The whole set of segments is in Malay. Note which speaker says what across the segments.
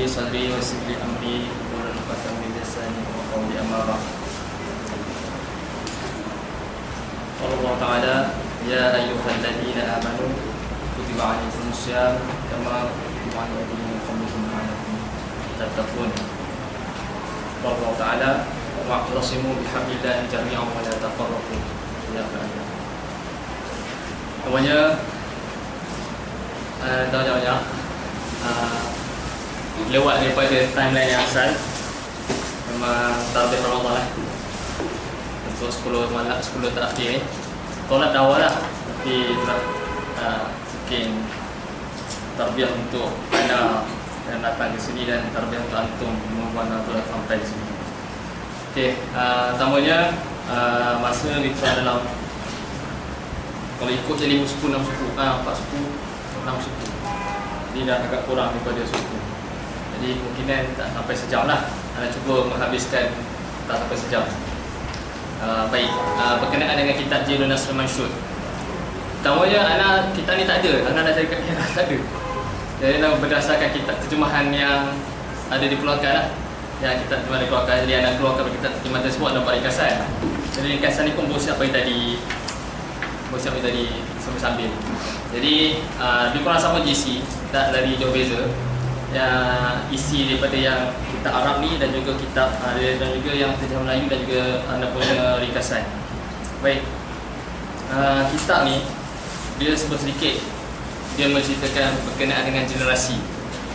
Speaker 1: لي صدري ويسر لي أمري واحلل عقدة من لساني يفقهوا قولي. أما بعد. قال الله تعالى: يا أيها الذين آمنوا كتب عليكم الصيام كما كتب على الذين من قبلكم لعلكم تتقون. قال الله تعالى: واعتصموا بحبل الله جميعا ولا تفرقوا. Namanya dah banyak lewat daripada timeline yang asal. Memang tarbiyah Ramadan lah untuk 10 malam, 10 terakhir ni. Tolak dah awal lah, tapi itulah mungkin tarbiyah untuk anda yang datang ke sini dan tarbiyah untuk antum membuat antum sampai di sini. Okey, pertamanya masa kita dalam, kalau ikut jadi suku 6 suku, 4 suku, 6 suku. Ini dah agak kurang daripada suku. Jadi kemungkinan tak sampai sejam lah. Anda cuba menghabiskan tak sampai sejam. Baik, berkenaan dengan kitab Jilun Nasr Mansyur. Pertamanya kitab ni tak ada. Anda dah cari kat dia, tak ada. Jadi berdasarkan kitab terjemahan yang ada dikeluarkan lah. Yang kitab terjemahan dikeluarkan. Jadi anda keluarkan kitab terjemahan tersebut dan buat ringkasan. Jadi ringkasan ni pun bersiap pagi tadi. Sambil-sambil. Jadi lebih kurang sama GC, tak dari jauh beza. Yang isi daripada yang kitab Arab ni dan juga kitab dan juga yang terjemahan Melayu dan juga anda punya ringkasan. Baik. Kitab ni dia sebut sedikit, dia menceritakan berkenaan dengan generasi.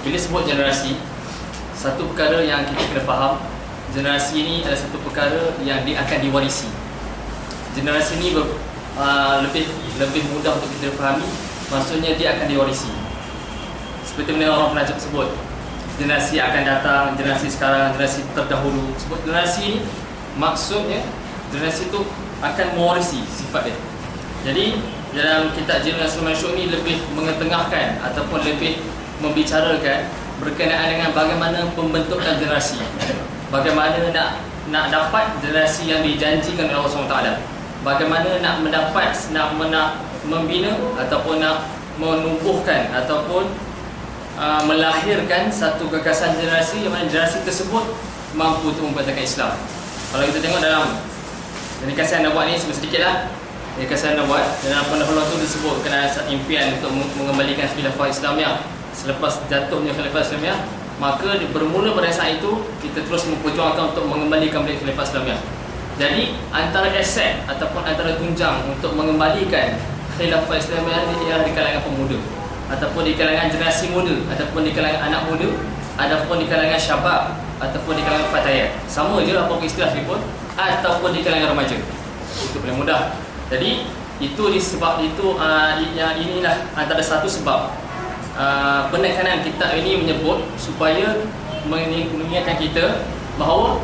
Speaker 1: Bila sebut generasi, satu perkara yang kita kena faham, generasi ni adalah satu perkara yang dia akan diwarisi. Generasi ni lebih mudah untuk kita fahami, maksudnya dia akan diwarisi. Seperti mana orang pernah sebut, generasi akan datang, generasi sekarang, generasi terdahulu. Sebut generasi ni, maksudnya generasi tu akan mewarisi sifat dia. Jadi dalam kitab Jilun Nasr Mansyur ni lebih mengetengahkan ataupun lebih membicarakan berkenaan dengan bagaimana pembentukan generasi, bagaimana nak dapat generasi yang dijanjikan oleh Allah SWT, bagaimana nak mendapat, nak membina ataupun nak menumbuhkan ataupun melahirkan satu gagasan generasi yang mana generasi tersebut mampu untuk membentangkan Islam. Kalau kita tengok dalam ringkasan yang anda buat ni, sedikit lah ringkasan yang anda buat, dalam pendahuluan tu disebut kena impian untuk mengembalikan khilafah Islamiah. Selepas jatuhnya khilafah Islamiah, maka bermula pada saat itu kita terus memperjuangkan untuk mengembalikan balik khilafah Islamiah. Jadi antara aset ataupun antara tunjang untuk mengembalikan khilafah Islamiah ini ialah di kalangan pemuda, ataupun di kalangan generasi muda, ataupun di kalangan anak muda, ataupun di kalangan syabab, ataupun di kalangan fatayat. Sama je apa istilah pun, ataupun di kalangan remaja. Itu paling mudah. Jadi itu disebab itu yang inilah antara satu sebab penekanan kitab ini menyebut supaya mengingatkan kita bahawa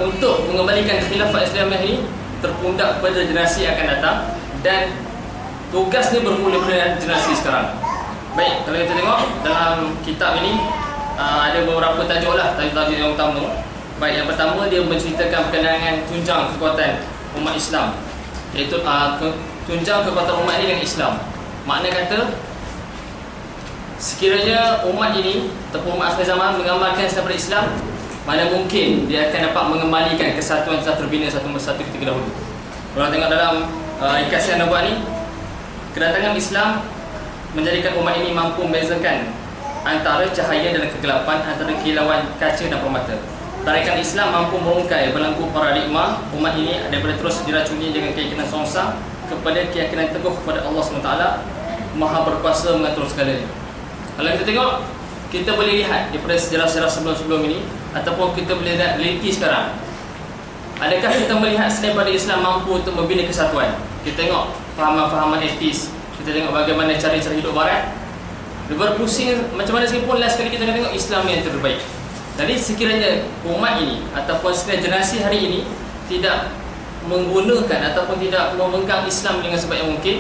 Speaker 1: untuk mengembalikan khilafah Islamiah ini terpundak pada generasi yang akan datang dan tugasnya bermula pada generasi sekarang. Baik, kalau kita tengok dalam kitab ini ada beberapa tajuk lah, tajuk yang utama. Baik, yang pertama dia menceritakan berkenaan dengan tunjang kekuatan umat Islam, iaitu tunjang kekuatan umat ini dengan Islam. Makna kata, sekiranya umat ini ataupun umat akhir zaman mengamalkan daripada Islam, mana mungkin dia akan dapat mengembalikan kesatuan telah terbina satu persatu ketika dahulu. Kalau tengok dalam ringkasan yang buat ni, kedatangan Islam menjadikan umat ini mampu membezakan antara cahaya dan kegelapan, antara kilauan kaca dan permata. Tarikan Islam mampu merungkai belenggu paradigma umat ini daripada terus diracuni dengan keyakinan songsang kepada keyakinan teguh kepada Allah SWT, Maha berkuasa mengatur segalanya. Kalau kita tengok, kita boleh lihat daripada sejarah-sejarah sebelum-sebelum ini, ataupun kita boleh lihat realiti sekarang. Adakah kita melihat selain pada Islam mampu untuk membina kesatuan? Kita tengok fahaman-fahaman etis, kita tengok bagaimana cara-cara hidup barat. Berpusing macam mana sekalipun, last sekali kita tengok Islam yang terbaik. Jadi sekiranya umat ini ataupun sekiranya generasi hari ini tidak menggunakan ataupun tidak memegang Islam dengan sebaik yang mungkin,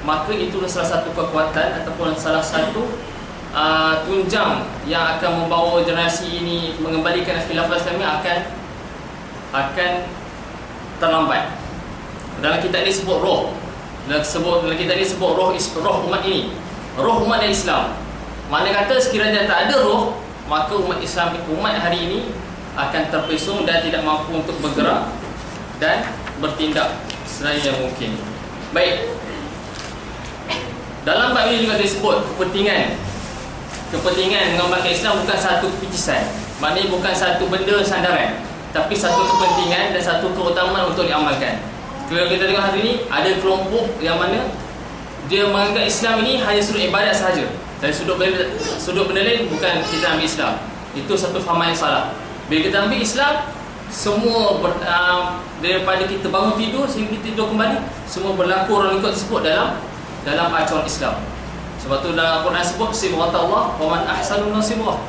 Speaker 1: maka itulah salah satu kekuatan ataupun salah satu tunjang yang akan membawa generasi ini mengembalikan khilafah Islamiah akan terlambat. Dalam kitab ini sebut roh. Dalam kitab ini sebut roh umat ini. Roh umat Islam. Mana kata sekiranya tak ada roh, maka umat Islam, umat hari ini akan terpesong dan tidak mampu untuk bergerak dan bertindak selagi yang mungkin. Baik, dalam bab ini juga disebut kepentingan mengembangkan Islam bukan satu keputusan. Maknanya bukan satu benda sandaran, tapi satu kepentingan dan satu keutamaan untuk diamalkan. Kalau kita tengok hari ini, ada kelompok yang mana dia menganggap Islam ini hanya sudut ibadat sahaja. Dari sudut benda lain bukan kita ambil Islam. Itu satu fahaman yang salah. Bila kita ambil Islam, semua daripada kita bangun tidur sehingga kita tidur kembali, semua berlaku orang ikut tersebut dalam acuan Islam. Sebab tu dalam Al-Quran sebut sifat Allah, wa man ahsanu nasibah.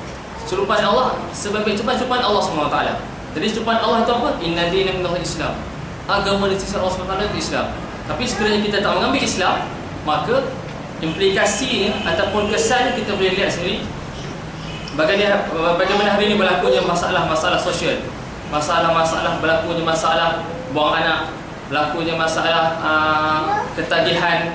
Speaker 1: Celupan Allah sebagai celupan Allah SWT. Jadi celupan Allah itu apa? Inna dina minal Islam. Agama di sisi Allah SWT itu Islam. Tapi sekiranya kita tak mengambil Islam, maka implikasinya ataupun kesannya kita boleh lihat sendiri. Bagaimana hari ini berlakunya masalah-masalah sosial, masalah-masalah berlakunya masalah buang anak, berlakunya masalah ketagihan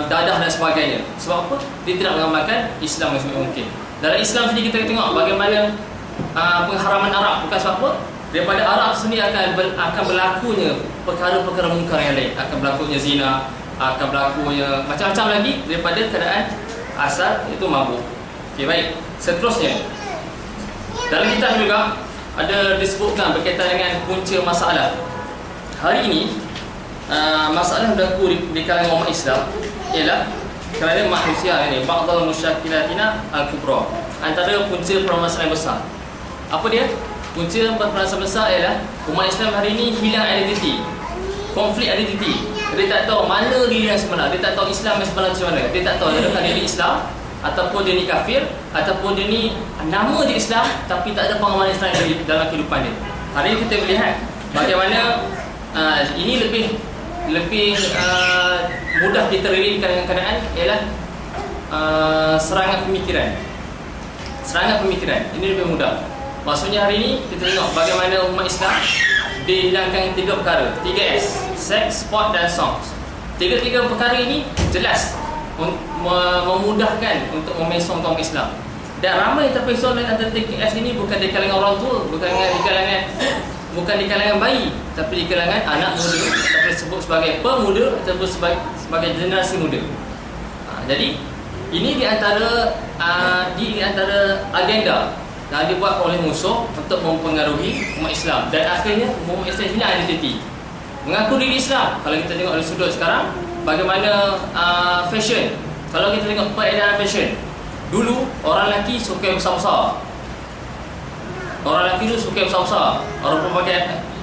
Speaker 1: dadah dan sebagainya. Sebab apa? Dia tidak mengamalkan Islam yang sebaik mungkin. Dalam Islam sendiri kita tengok bagaimana pengharaman Arab, bukan sebab apa? Daripada Arab sendiri akan berlakunya perkara-perkara mungkar yang lain, akan berlakunya zina, akan berlakunya macam-macam lagi daripada keadaan asal itu mabuk. Okey, baik. Seterusnya, dalam kitab juga ada disebutkan berkaitan dengan punca masalah. Hari ini masalah berlaku di kalangan umat Islam ialah kerana manusia ini ba'dal musyakkilatina al-kubra, antara punca permasalahan besar. Apa dia? Punca permasalahan besar ialah umat Islam hari ini hilang identiti, konflik identiti. Dia tak tahu mana diri yang sebenar, dia tak tahu Islam yang sebenar macam mana. Dia tak tahu adakah dia Islam ataupun dia ni kafir, ataupun dia ni nama dia Islam tapi tak ada pengamalan Islam dalam kehidupan dia. Hari ini kita melihat bagaimana ini lebih mudah diterima dengan keadaan ialah serangan pemikiran. Serangan pemikiran ini lebih mudah. Maksudnya hari ini kita tengok bagaimana umat Islam dihilangkan 3 perkara, 3S: seks, sport dan songs. 3 perkara ini jelas memudahkan untuk memesong kaum Islam. Dan ramai terpesong dengan antara 3S ini bukan di kalangan orang tua, bukan di kalangan bayi, tapi di kalangan anak muda, atau disebut sebagai pemuda ataupun sebagai generasi muda. Jadi ini di antara agenda yang dibuat oleh musuh untuk mempengaruhi umat Islam, dan akhirnya umat Islam hilang identiti. Mengaku diri Islam. Kalau kita tengok dari sudut sekarang, bagaimana fashion. Kalau kita tengok peredaran fashion, dulu orang lelaki suka yang besar-besar. Orang lelaki dulu suka yang besar-besar.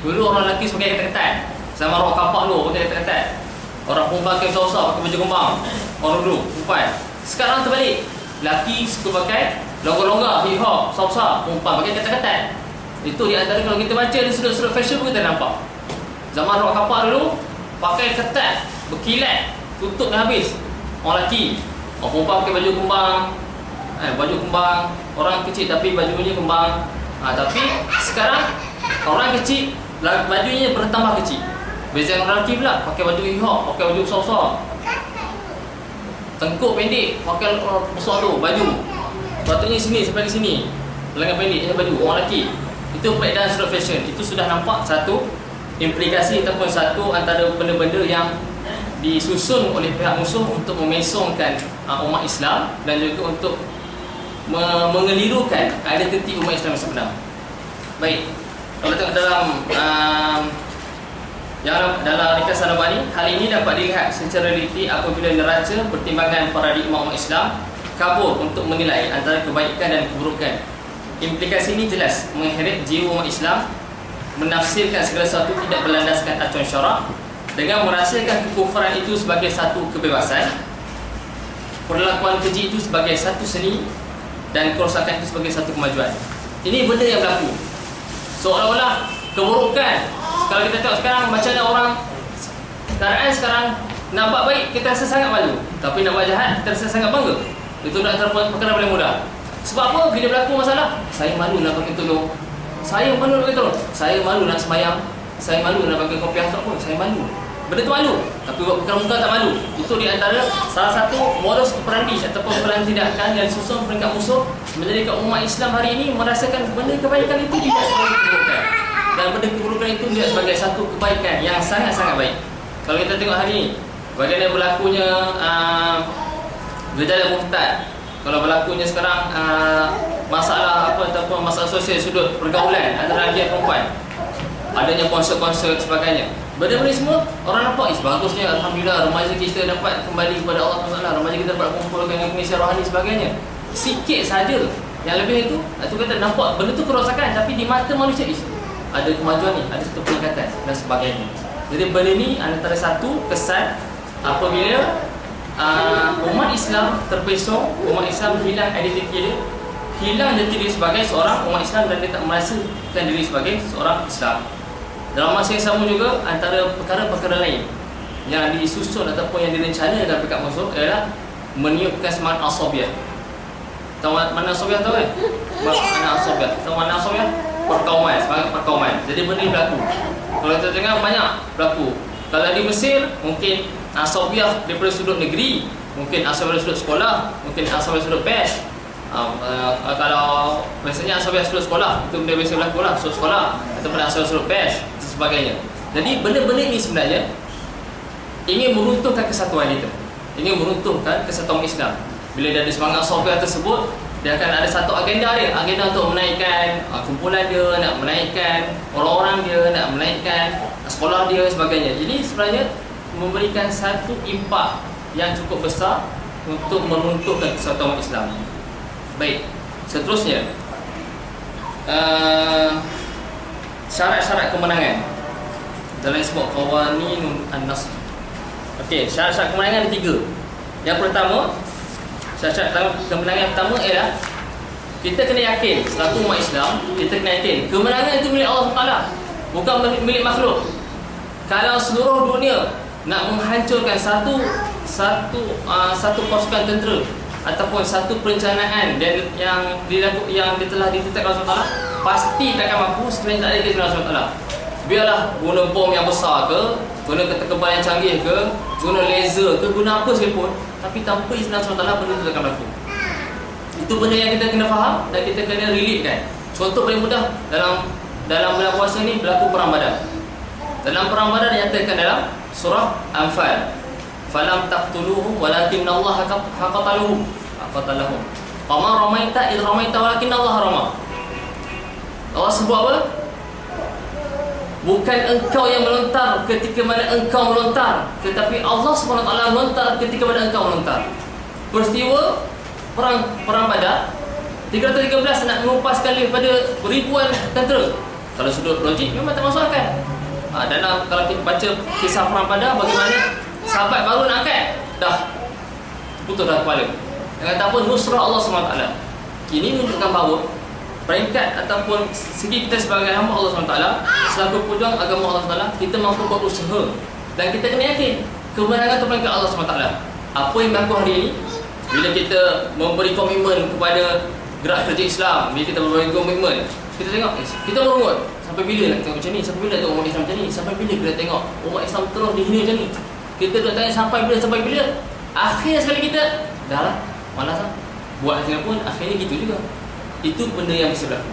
Speaker 1: Dulu orang lelaki suka yang ketat-ketat. Sama rok kapak dulu pakai ketat-ketat. Orang perempuan pakai besar-besar, pakai baju kembang. Orang dulu, perempuan. Sekarang terbalik. Lelaki suka pakai longgar-longgar, hip-hop, besar-besar. Perempuan pakai ketat-ketat. Itu di antara kalau kita baca di sudut-sudut fashion pun kita nampak. Zaman rok kapak dulu pakai ketat, berkilat, tutup dah habis. Orang lelaki, orang perempuan pakai baju kembang, orang kecil tapi bajunya kembang. Tapi sekarang orang kecil bajunya bertambah kecil. Beza dengan orang lelaki pula pakai baju hip-hop, pakai baju besar-besar. Tengkuk pendek, pakai besar tu baju. Patutnya sini sampai ke sini. Lengan pendek baju orang lelaki. Itu perbezaan sudut fashion. Itu sudah nampak satu implikasi ataupun satu antara benda-benda yang disusun oleh pihak musuh untuk memesongkan umat Islam dan juga untuk mengelirukan identiti umat Islam yang sebenar. Baik, kalau tengok dalam ringkas Al-Albani, hal ini dapat dilihat secara teliti apabila neraca pertimbangan paradigma umat Islam kabur untuk menilai antara kebaikan dan keburukan. Implikasi ini jelas mengheret jiwa umat Islam, menafsirkan segala sesuatu tidak berlandaskan acuan syarak dengan merasakan kekufuran itu sebagai satu kebebasan, perlakuan keji itu sebagai satu seni, dan kerosakan itu sebagai satu kemajuan. Ini benda yang berlaku. Seolah-olah keburukan. Kalau kita tengok sekarang macam mana orang keadaan sekarang, nak buat baik kita rasa sangat malu, tapi nak buat jahat kita rasa sangat bangga. Itu nak perkara paling mudah. Sebab apa? Bila berlaku masalah, saya malu nak bagi tolong, saya malu nak bagi tolong, saya malu nak semayang, saya malu nak bagi kopiah tak apa, saya malu. benda tu malu, tapi buat perkara munkar tak malu. Itu di antara salah satu modus operandi ataupun pelan tindakan yang disusun peringkat musuh menjadikan umat Islam hari ini merasakan benda kebaikan itu tidak sebagai keburukan, dan benda keburukan itu tidak sebagai satu kebaikan yang sangat-sangat baik. Kalau kita tengok hari ini bagaimana berlakunya gejala murtad, kalau berlakunya sekarang masalah apa ataupun masalah sosial sudut pergaulan antara lelaki dan perempuan, adanya konsert-konsert sebagainya, benda-benda semua orang nampak bagusnya, alhamdulillah remaja kita dapat kembali kepada Allah SWT, remaja kita dapat kumpulkan dengan pengisian rohani sebagainya. Sikit saja, yang lebih itu kata nampak benda tu kerosakan, tapi di mata manusia ada kemajuan ni, ada satu peningkatan dan sebagainya. Jadi benda ni antara satu kesan apabila umat Islam terpesong, umat Islam hilang identiti dia, hilang jati diri sebagai seorang umat Islam, dan dia tak merasakan diri sebagai seorang Islam. Dalam masa yang sama juga, antara perkara-perkara lain yang disusun ataupun yang direncana dalam pihak musuh ialah meniupkan semangat asabiah. Tahu mana asabiah tahu kan? Mana asabiah? Tahu mana asabiah? Perkauman, semangat perkauman. Jadi benda ni berlaku. Kalau kita tengok banyak berlaku. Kalau di Mesir mungkin asabiah daripada sudut negeri, mungkin asabiah dari sudut sekolah, mungkin asabiah dari sudut pers. Kalau biasanya asabiah sudut sekolah, itu benda biasa berlaku lah, sudut sekolah ataupun asabiah sudut pers dan sebagainya. Jadi benda-benda ini sebenarnya ingin meruntuhkan kesatuan kita, ingin meruntuhkan kesatuan Islam. Bila dia ada semangat asabiah tersebut, dia akan ada satu agenda dia, agenda untuk menaikkan kumpulan dia, nak menaikkan orang-orang dia, nak menaikkan sekolah dia sebagainya. Jadi sebenarnya memberikan satu impak yang cukup besar untuk meruntuhkan kesatuan Islam. Baik, seterusnya syarat-syarat kemenangan dalam disebut qawaninun an-nasr. Okey, syarat-syarat kemenangan ada 3. Yang pertama, syarat-syarat kemenangan pertama ialah kita kena yakin, selaku umat Islam, kita kena yakin kemenangan itu milik Allah Taala, bukan milik makhluk. Kalau seluruh dunia nak menghancurkan satu pasukan tentera ataupun satu perencanaan dan yang telah ditetapkan Allah Taala, pasti takkan mampu sekiranya tak ada izin Allah Taala. Biarlah guna bom yang besar ke, guna ketebalan yang canggih ke, guna laser ke, guna apa sekalipun, tapi tanpa izin Allah Taala benda itu takkan berlaku. Itu benda yang kita kena faham dan kita kena relate kan. Contoh paling mudah dalam bulan puasa ni berlaku perang Badar. Dalam perang Badar dinyatakan dalam surah Anfal, falam taqtuluhum walakinna Allah haqataluhum. Qama ramaita id ramaita walakinna Allah rama. Allah sebut apa? Bukan engkau yang melontar ketika mana engkau melontar, tetapi Allah SWT melontar ketika mana engkau melontar. Peristiwa perang Badar 313 nak mengupaskan daripada ribuan tentera. Kalau sudut logik memang tak masuk akal. Dalam kalau kita baca kisah perang Badar, bagaimana sahabat baru nak angkat, dah putus dah kepala. Yang kata apa? Nusrah Allah SWT. Ini menunjukkan bahawa peringkat ataupun segi kita sebagai hamba Allah SWT, selaku pejuang agama Allah SWT, kita mampu berusaha dan kita kena yakin kemenangan itu peringkat Allah SWT. Apa yang berlaku hari ini, bila kita memberi komitmen kepada gerak kerja Islam, bila kita memberi komitmen, kita tengok, kita merungut sampai bila nak tengok macam ni, sampai bila tengok umat Islam macam ni, sampai bila kita tengok umat Islam terus dihina macam ni. Kita nak tanya sampai bila. Akhir sekali kita dah lah, malas lah, buat macam pun akhirnya gitu juga. Itu benda yang bisa berlaku.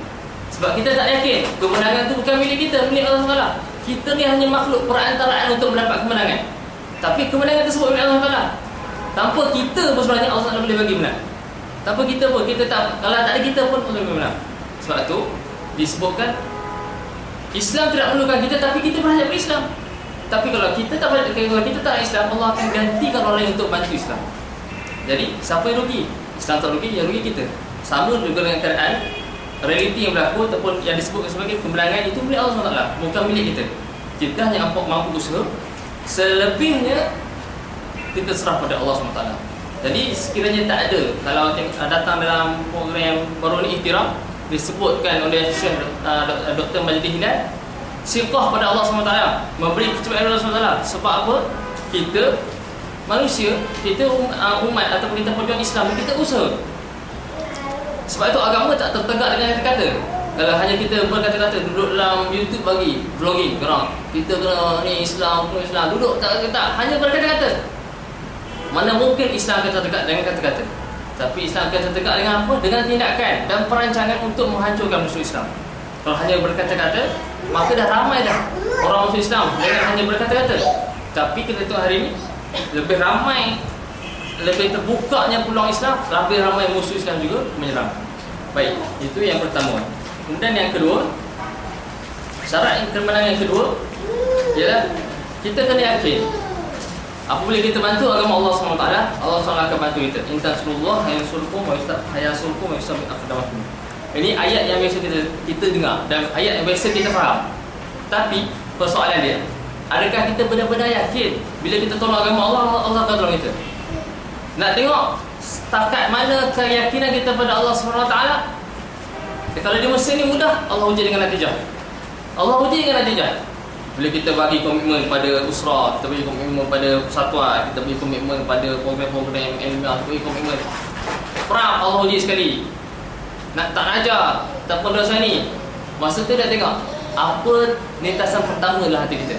Speaker 1: Sebab kita tak yakin kemenangan tu bukan milik kita, milik Allah SWT. Kita ni hanya makhluk perantaraan untuk mendapat kemenangan. Tapi kemenangan tersebut milik Allah SWT. Tanpa kita pun sebenarnya Allah SWT boleh bagi menang. Tanpa kita pun, kita tak, kalau tak ada kita pun Allah boleh menang. Sebab tu disebutkan Islam tidak memerlukan kita, tapi kita berhajat pada Islam. Tapi kalau kita tak nak Islam, Allah akan gantikan orang lain untuk bantu Islam. Jadi siapa yang rugi? Islam tak rugi, yang rugi kita. Sama juga dengan keadaan realiti yang berlaku ataupun yang disebut sebagai kemenangan itu milik Allah SWT, bukan milik kita. Kita hanya mampu usaha, selebihnya kita serah pada Allah SWT. Jadi sekiranya tak ada, kalau datang dalam program baru ni Ihtiram, disebutkan oleh Syekh Dr. Majdi Hilal, siqah pada Allah SWT, memberi kepercayaan Allah SWT. Sebab apa? Kita manusia, kita umat ataupun kita pejuang Islam, kita usaha. Sebab itu agama tak tertegak dengan kata-kata. Kalau hanya kita berkata-kata duduk dalam YouTube bagi vlogging, kita kena ni Islam, duduk tak, hanya berkata-kata. Mana mungkin Islam akan terdekat dengan kata-kata? Tapi Islam akan terdekat dengan apa? Dengan tindakan dan perancangan untuk menghancurkan musuh Islam. Kalau hanya berkata-kata, maka dah ramai dah orang musuh Islam dengan hanya berkata-kata. Tapi kita tengok hari ini lebih ramai, lebih terbukanya peluang Islam, lebih ramai musuh Islam juga menyerang. Baik, itu yang pertama. Kemudian yang kedua, syarat kemenangan yang kedua ialah kita kena yakin apabila kita bantu agama Allah SWT, Allah SWT akan bantu kita. In tansurullah yansurkum wa yusabbit aqdamakum. Ini ayat yang biasa kita dengar dan ayat yang biasa kita faham. Tapi persoalan dia, adakah kita benar-benar yakin bila kita tolong agama Allah, Allah akan tolong kita? Nak tengok setakat mana keyakinan kita pada Allah SWT. Kalau di Mesir ni mudah, Allah uji dengan natijah. Allah uji dengan natijah. Bila kita bagi komitmen pada usrah, kita bagi komitmen pada persatuan, kita bagi komitmen pada program-program ilmiah, kita bagi komitmen perang, Allah uji sekali. Nak tak ajar, tak pun dosa ni. Masa tu dah tengok apa netasan pertama dalam hati kita.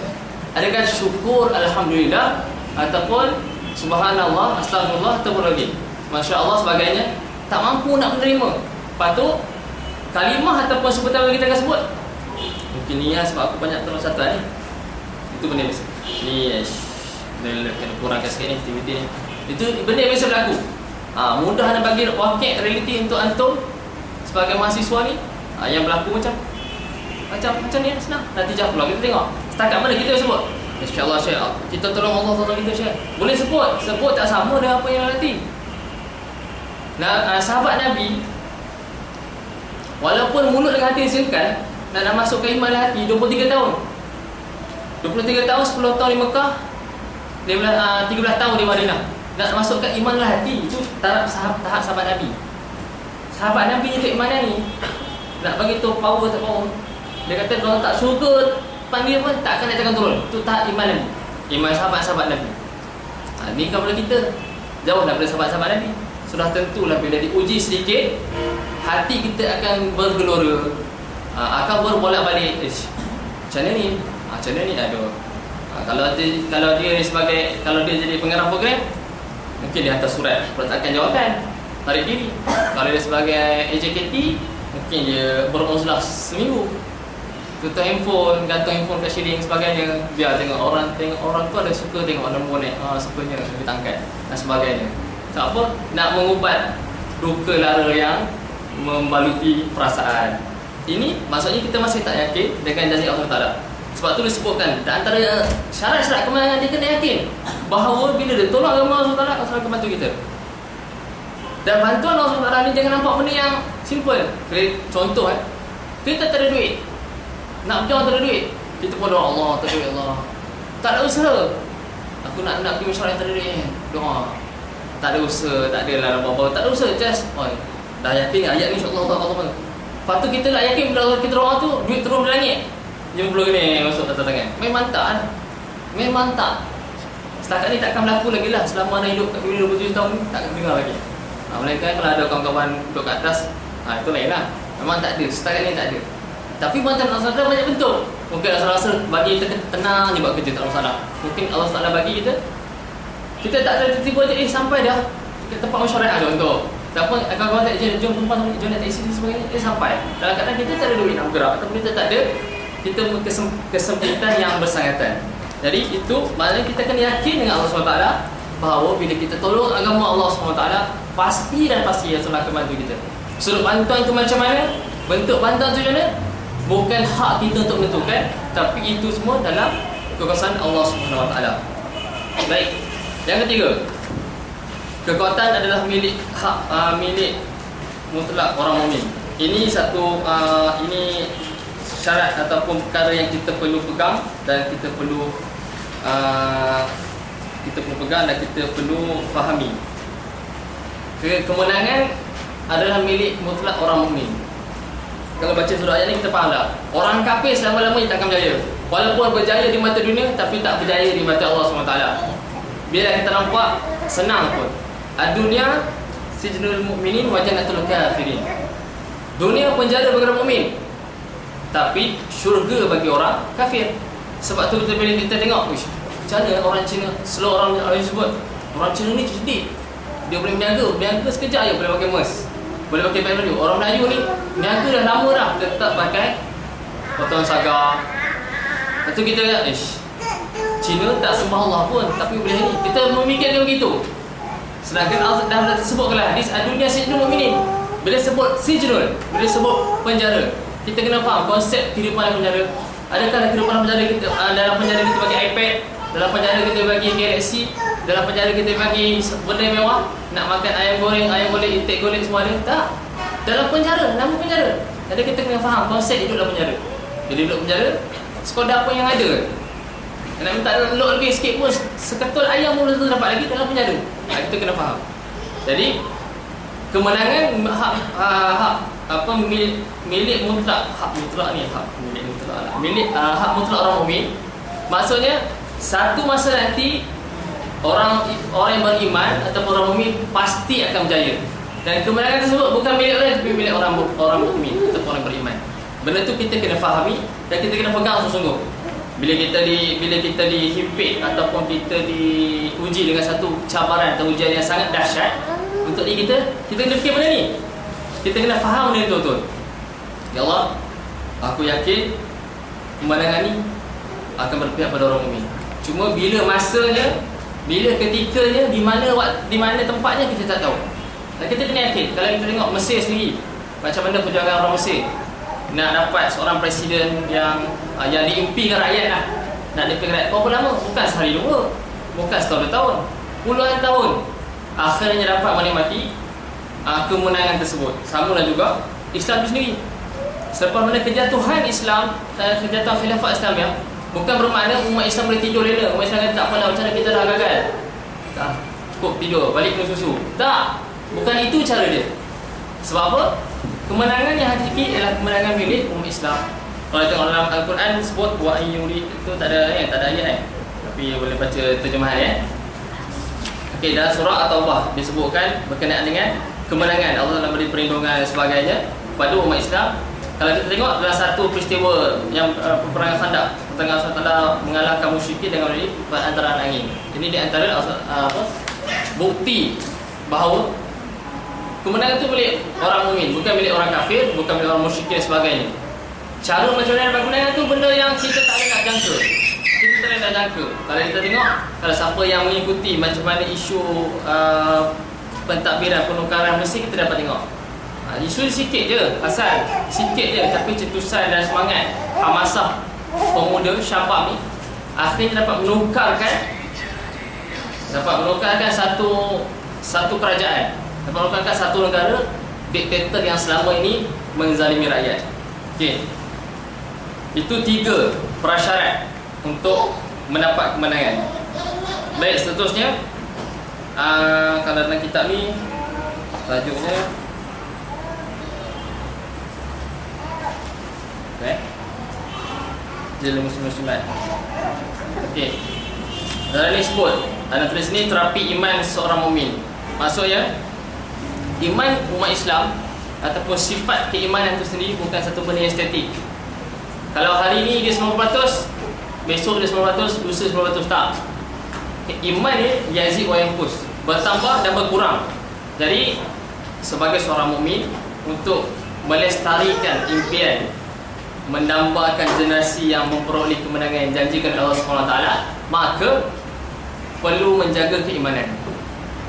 Speaker 1: Adakah syukur Alhamdulillah, ataupun Subhanallah, Astagfirullah, ataupun lagi Masya Allah sebagainya, tak mampu nak menerima. Lepas tu kalimah ataupun sebutan yang kita akan sebut, mungkin ni sebab aku banyak terus satu ni. Itu benda biasa. Ni kena kurangkan sikit ni aktiviti ni. Itu benda yang biasa berlaku. Mudah nak bagi wakil realiti untuk antum sebagai mahasiswa ni. Yang berlaku macam ni senang. Natijah pula kita tengok setakat mana kita sebut. InsyaAllah Syekh, kita tolong Allah tolong kita Syekh. Boleh sebut tak sama dengan apa yang nanti. Nah, sahabat Nabi, walaupun mulut dengan hati disingkan, nak masuk ke iman hati 23 tahun. 23 tahun, 10 tahun di Mekah, 13 tahun di Madinah. Nak masuk ke iman hati, itu tahap sahabat Nabi. Sahabat Nabi ni keimanan ni, nak bagi tahu power tak power. Dia kata kalau tak syurga panggil pun tak akan datang turun. Itu tahap iman Nabi. Iman sahabat-sahabat Nabi. Ni kalau kita jauh daripada sahabat-sahabat Nabi, sudah tentulah bila diuji sedikit, hati kita akan bergelora, akan berbolak-balik. Macam mana ni? Macam mana ni? Aduh. Kalau dia jadi pengarah program, mungkin dia hantar surat pertakan jawapan, tarik diri. Kalau dia sebagai AJKT, mungkin dia beruzlah seminggu, tutup handphone, gantung handphone kat shilling sebagainya. Biar tengok orang tu ada suka tengok nombor ni, sukanya ditangkat dan sebagainya. Tak apa, nak mengubat duka lara yang membaluti perasaan. Ini maksudnya kita masih tak yakin dengan janji Allah Taala. Sebab tu disebutkan antara syarat-syarat kemenangan dia kena yakin bahawa bila dia tolong agama Allah Taala, Allah akan bantu kita. Dan bantuan Allah Taala ni jangan nampak benda yang simple. Contoh kita tak ada duit, nak berjuang tak ada duit, kita pun doa Allah, tak ada duit Allah. Tak ada usaha. Aku nak pergi mesyuarat tak ada duit, doa. Tak ada usaha, tak ada lah bawa-bawa, tak ada usaha, just dah yakin ayat ni insya-Allah Allah. Lepas tu kita lah yakin bila kita doa tu duit turun dari langit. RM50 ni masuk atas tangan. Memang tak. Setakat ni takkan berlaku lagi lah selama anda hidup kat dunia 27 tahun ni, tak akan dengar lagi. Melainkan kalau ada kawan-kawan duduk kat atas, itu lain lah. Memang tak ada, setakat ni tak ada. Tapi bantuan Allah SWT banyak bentuk. Mungkin Allah SWT bagi kita tenang je buat kerja, tak ada masalah. Mungkin Allah SWT bagi kita tak ada tiba-tiba je sampai dah ke tempat masyarakat contoh. Tak apa, kawan-kawan tak jom tempat, jom naik taksi dan sebagainya, sampai. Dalam keadaan kita tak ada duit nak bergerak, ataupun kita tak ada kesempitan yang bersangatan. Jadi itu maknanya kita kena yakin dengan Allah SWT bahawa bila kita tolong agama Allah SWT, pasti dan pasti Allah akan bantu kita. Sudut bantuan itu macam mana, bentuk bantuan itu macam mana, bukan hak kita untuk menentukan, tapi itu semua dalam kekuasaan Allah SWT. Baik. Yang ketiga, kekuatan adalah milik mutlak orang mukmin. Ini satu ini syarat ataupun perkara yang kita perlu pegang dan kita perlu pegang dan kita perlu fahami. Kemenangan adalah milik mutlak orang mukmin. Kalau baca surah ayat ni kita faham dah. Orang kafir selama-lamanya tak akan berjaya. Walaupun berjaya di mata dunia, tapi tak berjaya di mata Allah SWT. Biarlah kita nampak senang pun. Dunia sijnul mukminin wa jannatul kafirin. Dunia penjara bagi orang mukmin, tapi syurga bagi orang kafir. Sebab tu bila kita tengok, macam mana orang Cina, selalu orang sebut orang Cina ni cerdik, dia boleh berniaga sekejap je boleh pakai emas, boleh pakai beg Melayu. Orang Melayu ni niaga dah lama dah, dia tetap pakai potongan sagar. Lepas tu kita kata, Cina tak sembah Allah pun tapi boleh ni. Kita memikirkan begitu. Sedangkan Allah dah sebutkanlah hadis dunia sijnul mukminin. Bila sebut sijnul, bila sebut penjara, kita kena faham konsep kehidupan dalam penjara. Adakah kehidupan dalam penjara kita, dalam penjara kita bagi iPad, dalam penjara kita bagi Galaxy, dalam penjara kita bagi benda mewah, nak makan ayam goreng, ayam golek, itik golek semua ada? Tak. Dalam penjara, nama penjara. Jadi kita kena faham konsep hidup dalam penjara. Bila duduk penjara, sekadar apa yang ada. Nak minta load lebih sikit pun seketul ayam pun tu dapat lagi dalam penjara. Kita kena faham. Jadi kemenangan hak milik mutlak, hak mutlak ni hak milik mutlak lah. Hak mutlak orang mukmin. Maksudnya satu masa nanti orang yang beriman ataupun orang mukmin pasti akan berjaya. Dan kemenangan tersebut bukan milik orang tapi milik orang mukmin ataupun orang beriman. Benda tu kita kena fahami dan kita kena pegang sungguh-sungguh. Bila kita dihimpit ataupun kita diuji dengan satu cabaran atau ujian yang sangat dahsyat, untuk diri kita kena fikir benda ni. Kita kena faham benda tu betul. Ya Allah, aku yakin kemenangan ni akan berpihak pada orang mukmin. Cuma bila masanya, bila ketikanya, di mana tempatnya kita tak tahu. Dan kita kena yakin. Kalau kita tengok Mesir sendiri, macam mana perjuangan orang Mesir nak dapat seorang presiden yang diimpikan rakyat lah. Nak diimpikan rakyat berapa lama? Bukan sehari dua, bukan setahun 2 tahun, puluhan tahun. Akhirnya dapat menikmati kemenangan tersebut. Sama lah juga Islam itu sendiri. Selepas mana kejatuhan Islam, kejatuhan khilafah Islamiyah, bukan bermakna umat Islam boleh tidur lena. Umat Islam kata tak apalah, macam mana kita dah gagal, tak, cukup tidur, balik minum susu. Tak, bukan itu cara dia. Sebab apa? Kemenangan yang hakiki ialah kemenangan milik umat Islam. Kalau tengok dalam Al-Quran sebut wa ayyuri, itu tak ada ayat tapi boleh baca terjemahan Okey, dalam surah At-Taubah disebutkan berkenaan dengan kemenangan. Allah telah beri perlindungan dan sebagainya pada umat Islam. Kalau kita tengok dalam satu peristiwa yang peperangan Khandaq, pertengahan Allah Taala mengalahkan musyrikin dengan melalui perantaraan angin. Ini di antara bukti bahawa kemenangan itu milik orang mukmin, bukan milik orang kafir, bukan milik orang musyrikin dan sebagainya. Cara macam mana dapat kemenangan itu benda yang kita tak boleh nak jangka. Kita tak boleh nak jangka. Kalau kita tengok, kalau siapa yang mengikuti macam mana isu pentadbiran penukaran mesti kita dapat tengok. Isu sikit je, asal sikit je, tapi cetusan dan semangat hamasah pemuda Syabab ni akhirnya dapat menukarkan satu kerajaan, dapat menukarkan satu negara diktator yang selama ini menzalimi rakyat. Okey. Itu 3 prasyarat untuk mendapat kemenangan. Baik, seterusnya kalau dalam kitab ni tajuknya Jilid Muslim-Muslimat. Okey. Dalam ni sebut, dalam tulis ni terapi iman seorang mukmin. Maksudnya iman umat Islam ataupun sifat keimanan itu sendiri bukan satu benda yang statik. Kalau hari ni dia 90%, besok dia 90%, lusa 90%, tak. Iman ni yazid wa yanqus, bertambah dan berkurang. Jadi sebagai seorang mukmin, untuk melestarikan impian mendambakan generasi yang memperoleh kemenangan yang janjikan Allah SWT, maka perlu menjaga keimanan.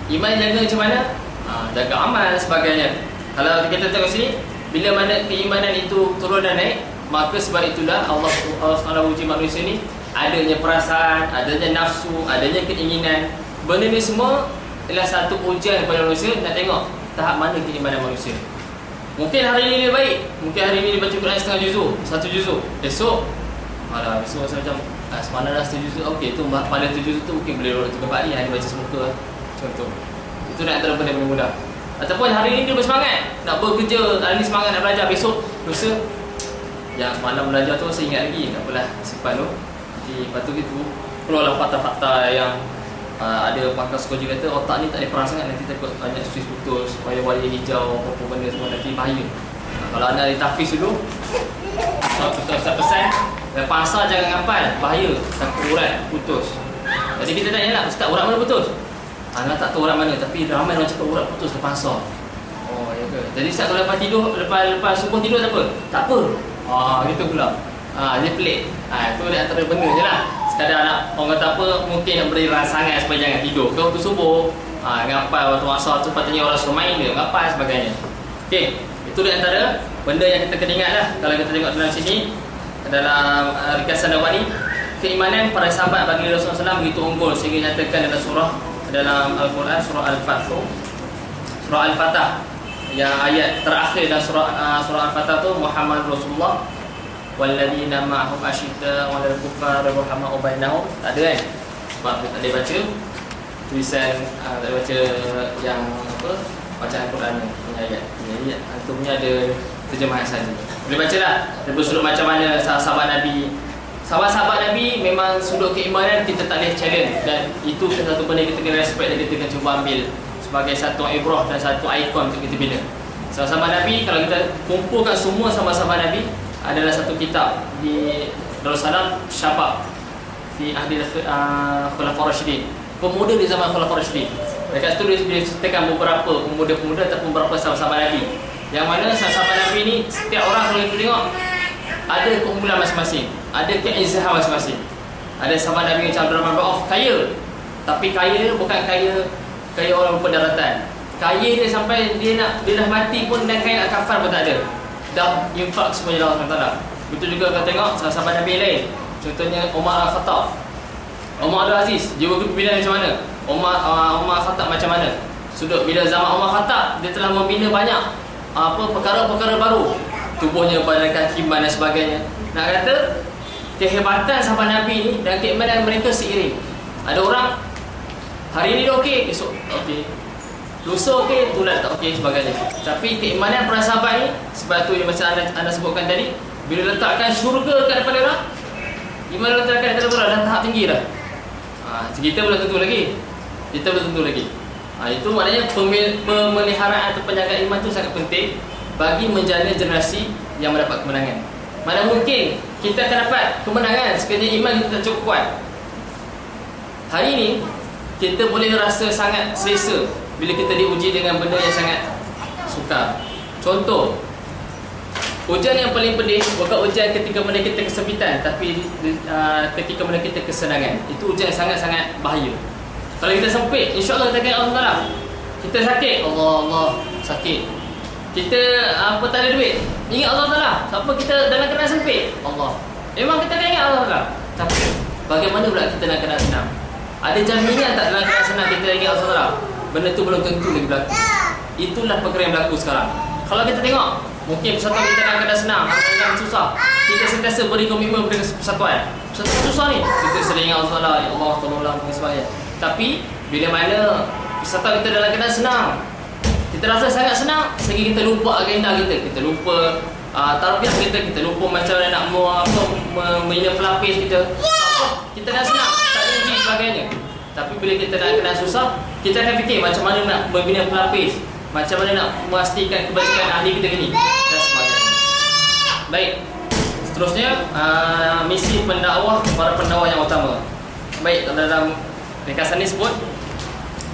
Speaker 1: Iman jaga macam mana? Jaga amal dan sebagainya. Kalau kita tengok sini, bila mana keimanan itu turun dan naik, maka sebab itulah Allah SWT uji manusia ni adanya perasaan, adanya nafsu, adanya keinginan. Benda ni semua adalah satu ujian kepada manusia. Nak tengok tahap mana keimanan manusia. Mungkin hari ini dia baik, mungkin hari ini dia baca Quran setengah juzuk, 1 juzuk. Besok besok rasa macam semalam dah 1 juzuk. Okey, tu pada 1 juzuk tu mungkin boleh rolat 3 kali, dia baca semuka contoh. Itu nak antara benda yang mudah. Ataupun hari ini dia bersemangat nak bekerja, hari ini semangat nak belajar, besok lusa yang semalam belajar tu saya ingat lagi, tak apalah, simpan tu. Jadi lepas tu gitu keluarlah fakta-fakta yang ada pakar psikologi kata otak ni tak ada perang sangat, nanti takut banyak switch putus, supaya wayar hijau, apa-apa benda semua nanti bahaya. Kalau anda ada tahfiz dulu, Lepas asar jangan ngapal, bahaya, takut urat putus. Jadi kita tanya lah, Ustaz, urat mana putus? Anak tak tahu urat mana, tapi ramai orang cakap urat putus lepas asar. Oh ya ke? Jadi Ustaz kalau lepas tidur, lepas subuh tidur tak apa? Tak apa. Gitu pula. Dia pelik. Itu dia antara benda je lah. Sekadar nak, orang kata apa, mungkin nak beri rangsangan supaya jangan tidur ke waktu subuh. Ngapal waktu asar tu patutnya orang suruh main dia, ngapal sebagainya. Okey, itu di antara benda yang kita kena ingat lah. Kalau kita tengok dalam sini, dalam ringkasan dakwah ni, keimanan para sahabat bagi Rasulullah SAW begitu unggul sehingga nyatakan dalam surah dalam Al-Quran, surah Al-Fatah yang ayat terakhir dalam surah Al-Fatah tu, Muhammad Rasulullah walladzina ma'ahum asyidda 'alal kuffari rahama'u bainahum. Tak ada kan? Sebab kita tak boleh baca tulisan, tak boleh baca yang apa, bacaan Al-Quran punya ayat. Jadi antumnya ada terjemahan saja. Boleh bacalah dari sudut macam mana sahabat Nabi. Sahabat-sahabat Nabi memang sudut keimanan kita tak boleh challenge, dan itu satu benda kita kena respect dan kita kena cuba ambil sebagai satu ibrah dan satu ikon untuk kita bina. Sahabat Nabi, kalau kita kumpulkan semua sahabat-sahabat Nabi, adalah satu kitab di Darussalam Syabab fi ahli Khulafaur Rasyidin, pemuda di zaman Khulafaur Rasyidin. Dekat situ dia ceritakan beberapa pemuda-pemuda ataupun beberapa sahabat-sahabat Nabi, yang mana sahabat Nabi ni setiap orang kalau kita tengok ada keunggulan masing-masing, ada keizzah masing-masing. Ada sahabat Nabi macam Abdul Rahman bin Auf, kaya, tapi kaya dia bukan kaya orang berdaratan. Kaya dia sampai dia dah mati pun dan kain nak kafan pun tak ada. Dah infak semuanya Allah SWT. Betul juga kita tengok sahabat Nabi lain. Contohnya Umar Al-Khattab, Umar Abdul Aziz, jiwa kepimpinan macam mana? Umar Khattab macam mana? Sudut bila zaman Umar Khattab, dia telah membina banyak perkara-perkara baru. Tubuhnya pada kehakiman dan sebagainya. Nak kata kehebatan sahabat Nabi ni dan keimanan mereka seiring. Ada orang hari ni dia okey, esok tak okey, lusa okey, tulat tak okey sebagainya. Tapi keimanan para sahabat ni, sebab tu yang macam anda sebutkan tadi, bila letakkan syurga kat depan dia orang, iman letakkan kat depan dia dah tahap tinggi dah. Kita belum tentu lagi. Itu maknanya pemeliharaan atau penjagaan iman tu sangat penting bagi menjana generasi yang mendapat kemenangan. Mana mungkin kita akan dapat kemenangan sekiranya iman kita tak cukup kuat. Hari ini kita boleh rasa sangat selesa bila kita diuji dengan benda yang sangat sukar. Contoh, ujian yang paling pedih bukan ujian ketika mana kita kesempitan, tapi ketika mana kita kesenangan. Itu ujian yang sangat-sangat bahaya. Kalau kita sempit, insya-Allah kita akan Allah Taala. Kita sakit, Allah sakit. Kita tak ada duit, ingat Allah Taala. Siapa kita dalam keadaan sempit, Allah. Memang kita akan ingat Allah Taala. Tapi bagaimana pula kita dalam keadaan senang? Ada jaminan tak dalam keadaan senang kita ingat Allah Taala? Benda tu belum tentu lagi berlaku. Itulah perkara yang berlaku sekarang. Kalau kita tengok, mungkin persatuan kita dalam keadaan senang, keadaan susah, kita sentiasa beri komitmen kepada persatuan. Persatuan susah ni, kita sering ingat Allah Taala, ya Allah tolonglah dan sebagainya. Tapi bila mana persatuan kita dalam keadaan senang, kita rasa sangat senang sehingga kita lupa agenda kita lupa tarbiyah kita lupa macam mana nak membina pelapis kita. Kita dah senang, tak ada uji sebagainya. Tapi bila kita nak kena susah, kita akan fikir macam mana nak membina pelapis, macam mana nak memastikan kebajikan ahli kita gini dan sebagainya. Baik, seterusnya misi pendakwah, para pendakwah yang utama. Baik, dalam ringkasan ini sebut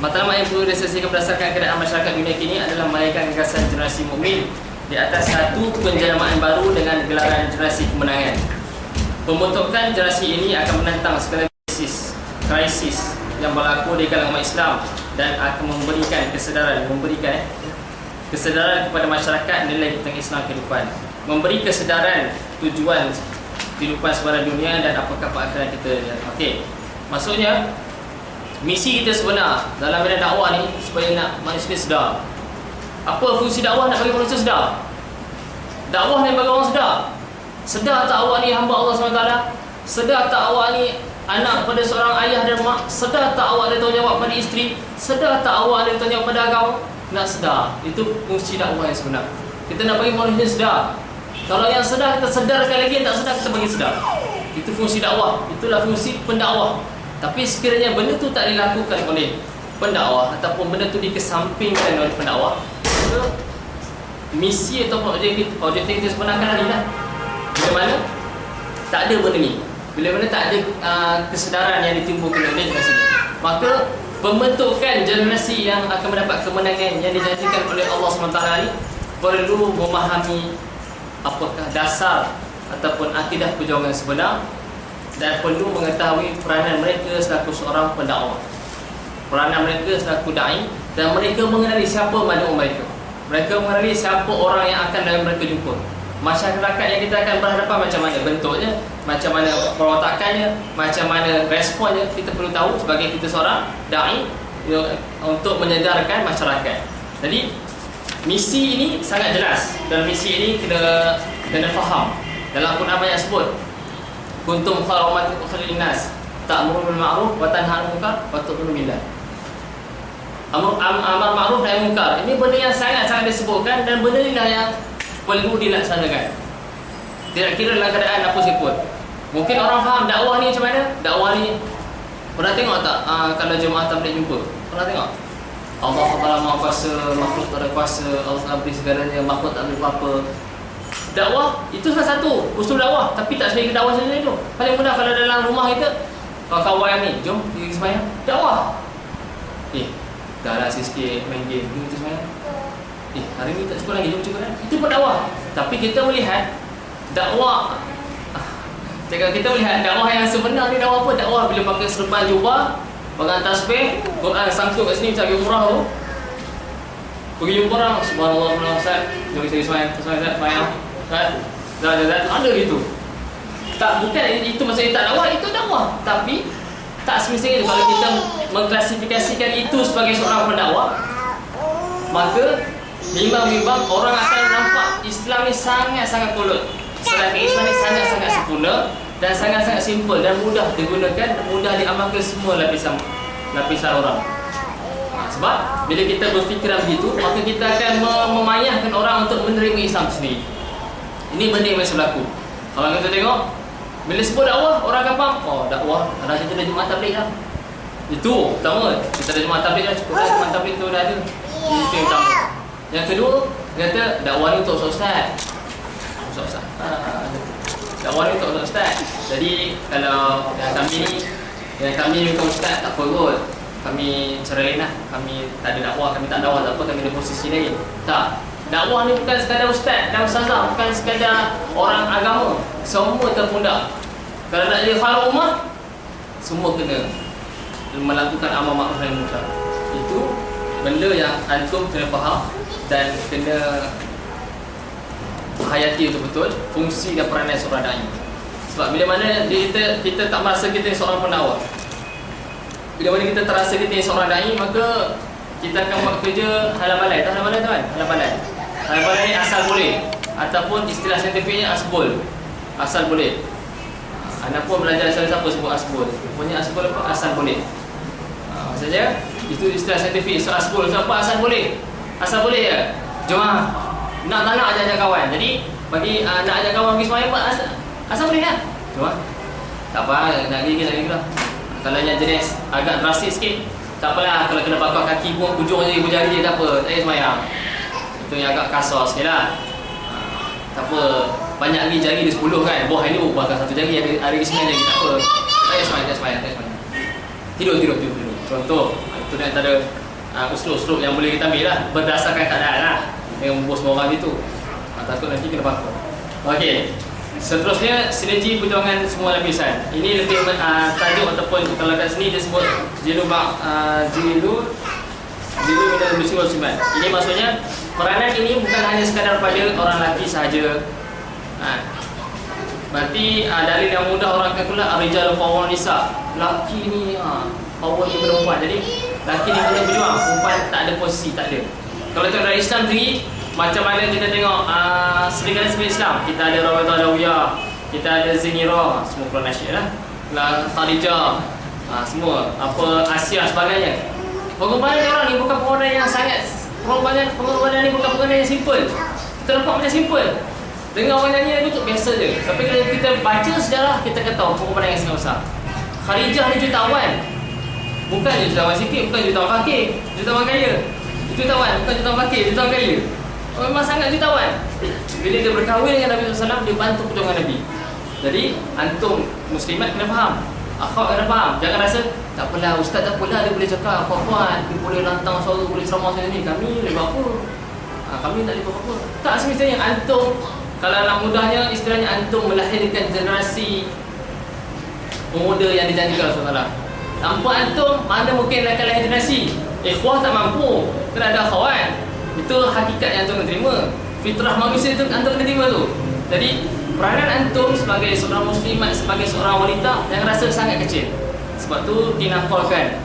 Speaker 1: matlamat yang perlu diselesaikan berdasarkan keadaan masyarakat dunia kini adalah melahirkan gagasan generasi mukmin di atas satu penjelamaan baru dengan gelaran generasi kemenangan. Pembentukan generasi ini akan menentang segala krisis yang berlaku di kalangan umat Islam dan akan memberikan kesedaran kepada masyarakat nilai tentang Islam kehidupan, memberi kesedaran tujuan kehidupan sebarang dunia dan apakah akhirat kita. Okey, maksudnya misi kita sebenar dalam bidang dakwah ni supaya nak manusia sedar. Apa fungsi dakwah? Nak bagi manusia sedar. Dakwah ni bagi orang sedar. Sedar tak awak ni hamba Allah SWT? Sedar tak awak ni anak pada seorang ayah dan mak? Sedar tak awak ada tanggungjawab pada isteri? Sedar tak awak ada tanggungjawab pada agama? Nak sedar. Itu fungsi dakwah yang sebenar. Kita nak bagi manusia sedar. Kalau yang sedar kita sedarkan lagi, yang tak sedar kita bagi sedar. Itu fungsi dakwah. Itulah fungsi pendakwah. Tapi sekiranya benda tu tak dilakukan oleh pendakwah ataupun benda tu dikesampingkan oleh pendakwah, maka misi ataupun objektif kita sebenarnya adalah bila mana tak ada benda ni. Bila mana tak ada kesedaran yang ditimbulkan oleh generasi ini, maka pembentukan generasi yang akan mendapat kemenangan yang dijanjikan oleh Allah SWT ni perlu memahami apakah dasar ataupun akidah perjuangan sebenar, dan perlu mengetahui peranan mereka selaku seorang pendakwah, peranan mereka selaku da'i, dan mereka mengenali siapa mad'u mereka. Mereka mengenali siapa orang yang akan mereka jumpa. Masyarakat yang kita akan berhadapan macam mana bentuknya, macam mana perwatakannya, macam mana responnya, kita perlu tahu sebagai kita seorang da'i untuk menyedarkan masyarakat. Jadi misi ini sangat jelas, dan misi ini kena faham. Dalam Quran banyak sebut, kuntum khairu ummatin ukhrijat linnas ta'muruna bil ma'ruf wa tanhauna 'anil munkar wa tu'minuna billah. Amar ma'ruf nahi munkar. Ini benda yang sangat-sangat disebutkan, dan benda inilah yang perlu dilaksanakan. Tidak kira dalam keadaan apa pun. Mungkin orang faham dakwah ni macam mana? Dakwah ni pernah tengok tak kalau jemaah tabligh jumpa? Pernah tengok? Allah Taala Maha Kuasa, makhluk tak ada kuasa, Allah Taala beri segalanya, makhluk tak boleh apa-apa. Dakwah itu salah satu usul dakwah, tapi tak sebagai dakwah saja itu. Paling mudah kalau dalam rumah kita, kawan-kawan ni, jom pergi sembahyang. Dakwah. Dah lah sikit main game, ni kita sembahyang. Hari ni tak sekolah lagi, jom cuba kan. Itu pun dakwah. Tapi kita melihat dakwah, kita melihat dakwah yang sebenar ni dakwah apa? Dakwah bila pakai serban jubah, pegang tasbih, Quran sangkut kat sini macam pergi umrah tu. Pergi jumpa orang, subhanallah, Ustaz, jom kita sembahyang, sembahyang. Ada gitu. Tak, bukan itu maksudnya tak dakwah, itu dakwah. Tapi tak semestinya kalau kita mengklasifikasikan itu sebagai seorang pendakwah, maka bimbang-bimbang orang akan nampak Islam ni sangat-sangat kolot. Sedangkan Islam ni sangat-sangat sempurna dan sangat-sangat simple dan mudah digunakan dan mudah diamalkan semua lapisan orang. Sebab bila kita berfikiran begitu, maka kita akan memayahkan orang untuk menerima Islam sendiri. Ini benda yang biasa berlaku. Kalau kita tengok, bila sebut dakwah, orang akan faham, oh dakwah, kalau kita dah jemaah tabligh lah. Itu pertama, kita dah jemaah tabligh dah, cukup dah jemaah tabligh tu dah ada. Itu yang pertama. Yang kedua, kata dakwah ni untuk ustaz. Ustaz. Dakwah ni untuk ustaz. Jadi kalau yang kami ni bukan ustaz, tak apa kot. Kami cara lain lah. Kami tak ada dakwah, kami tak dakwah, tak apa, kami ada posisi lain. Tak. Dakwah ni bukan sekadar ustaz dan ustazah, bukan sekadar orang agama. Semua terpundak. Kalau nak jadi khairul ummah, semua kena melakukan amal ma'ruf nahi munkar. Itu benda yang antum kena faham dan kena hayati betul-betul fungsi dan peranan seorang da'i. Sebab bila mana kita tak merasa kita seorang pendakwah, bila mana kita terasa kita seorang da'i, maka kita akan buat kerja halang-balai. Tahu halang-balai tuan? Halang-balai. Halang-balai ni asal boleh, ataupun istilah saintifiknya asbul. Asal boleh. Anak pun belajar siapa sebut asbul. Punya asbul apa? Asal boleh. Maksudnya itu istilah saintifik. So asbul so apa? Asal boleh. Asal boleh ya. Jom nak tak nak ajak kawan. Jadi bagi nak ajak kawan pergi sembahyang asal boleh kan? Jom tak apa, nak gigi lah. Kalau yang jenis agak drastis sikit, tak apalah. Kalau kena bakar kaki pun ujung je, ibu jari je, tak apa, tak payah sembahyang. Itu yang agak kasar sikit lah. Tak apa, banyak lagi jari dia 10 kan. Boh hari ni bakar satu jari, hari ni 9 jari, tak apa. Tak payah sembahyang. Tidur. Contoh, itu di antara uslub-uslub yang boleh kita ambil lah, berdasarkan keadaan lah. Yang bos orang itu, takut nanti kena bakar. Okey. Seterusnya, sinergi perjuangan semua lapisan. Ini lebih tajuk ataupun kalau kat sini dia sebut jilu minal bisi wal siman. Ini maksudnya peranan ini bukan hanya sekadar pada orang lelaki sahaja. Berarti dalil yang mudah orang akan keluar ar-rijal qawwamuna nisa. Lelaki ni power ni perempuan. Jadi lelaki ni kena berjuang, perempuan tak ada posisi, tak ada. Kalau tengok dari Islam sendiri, macam mana kita tengok serigala-serigala Islam, kita ada Rawaidah Dawiyah, kita ada Zinira, semua Quran nasyid lah, Khadijah, semua apa Asia sebagainya. Pengorbanan orang ni bukan pengorbanan yang sangat, pengorbanan ni bukan pengorbanan yang simple. Kita nampak macam simple, dengar orang nyanyi lagu tu biasa je. Tapi kalau kita baca sejarah, kita akan tahu pengorbanan yang sangat besar. Khadijah ni jutawan, bukan je jutawan sikit, bukan jutawan fakir, jutawan kaya. Jutawan, bukan jutawan fakir, jutawan kaya. Memang sangat jutawan. Bila dia berkahwin dengan Nabi SAW, dia bantu perjuangan Nabi. Jadi antum muslimat kena faham, akhwat kena faham. Jangan rasa tak apalah ustaz, tak apalah dia boleh cakap apa-apa, dia boleh lantang suara, boleh ceramah macam ni, kami lebih apa? Kami tak boleh apa-apa. Tak, semestinya antum, kalau nak mudahnya istilahnya, antum melahirkan generasi pemuda yang dijanjikan Allah. Tanpa antum, mana mungkin akan lahir generasi? Ikhwah tak mampu, kena ada akhwat. Itu hakikat yang antum kena terima. Fitrah manusia itu antum kena terima tu. Jadi peranan antum sebagai seorang muslimat, sebagai seorang wanita, yang rasa sangat kecil. Sebab tu dinampolkan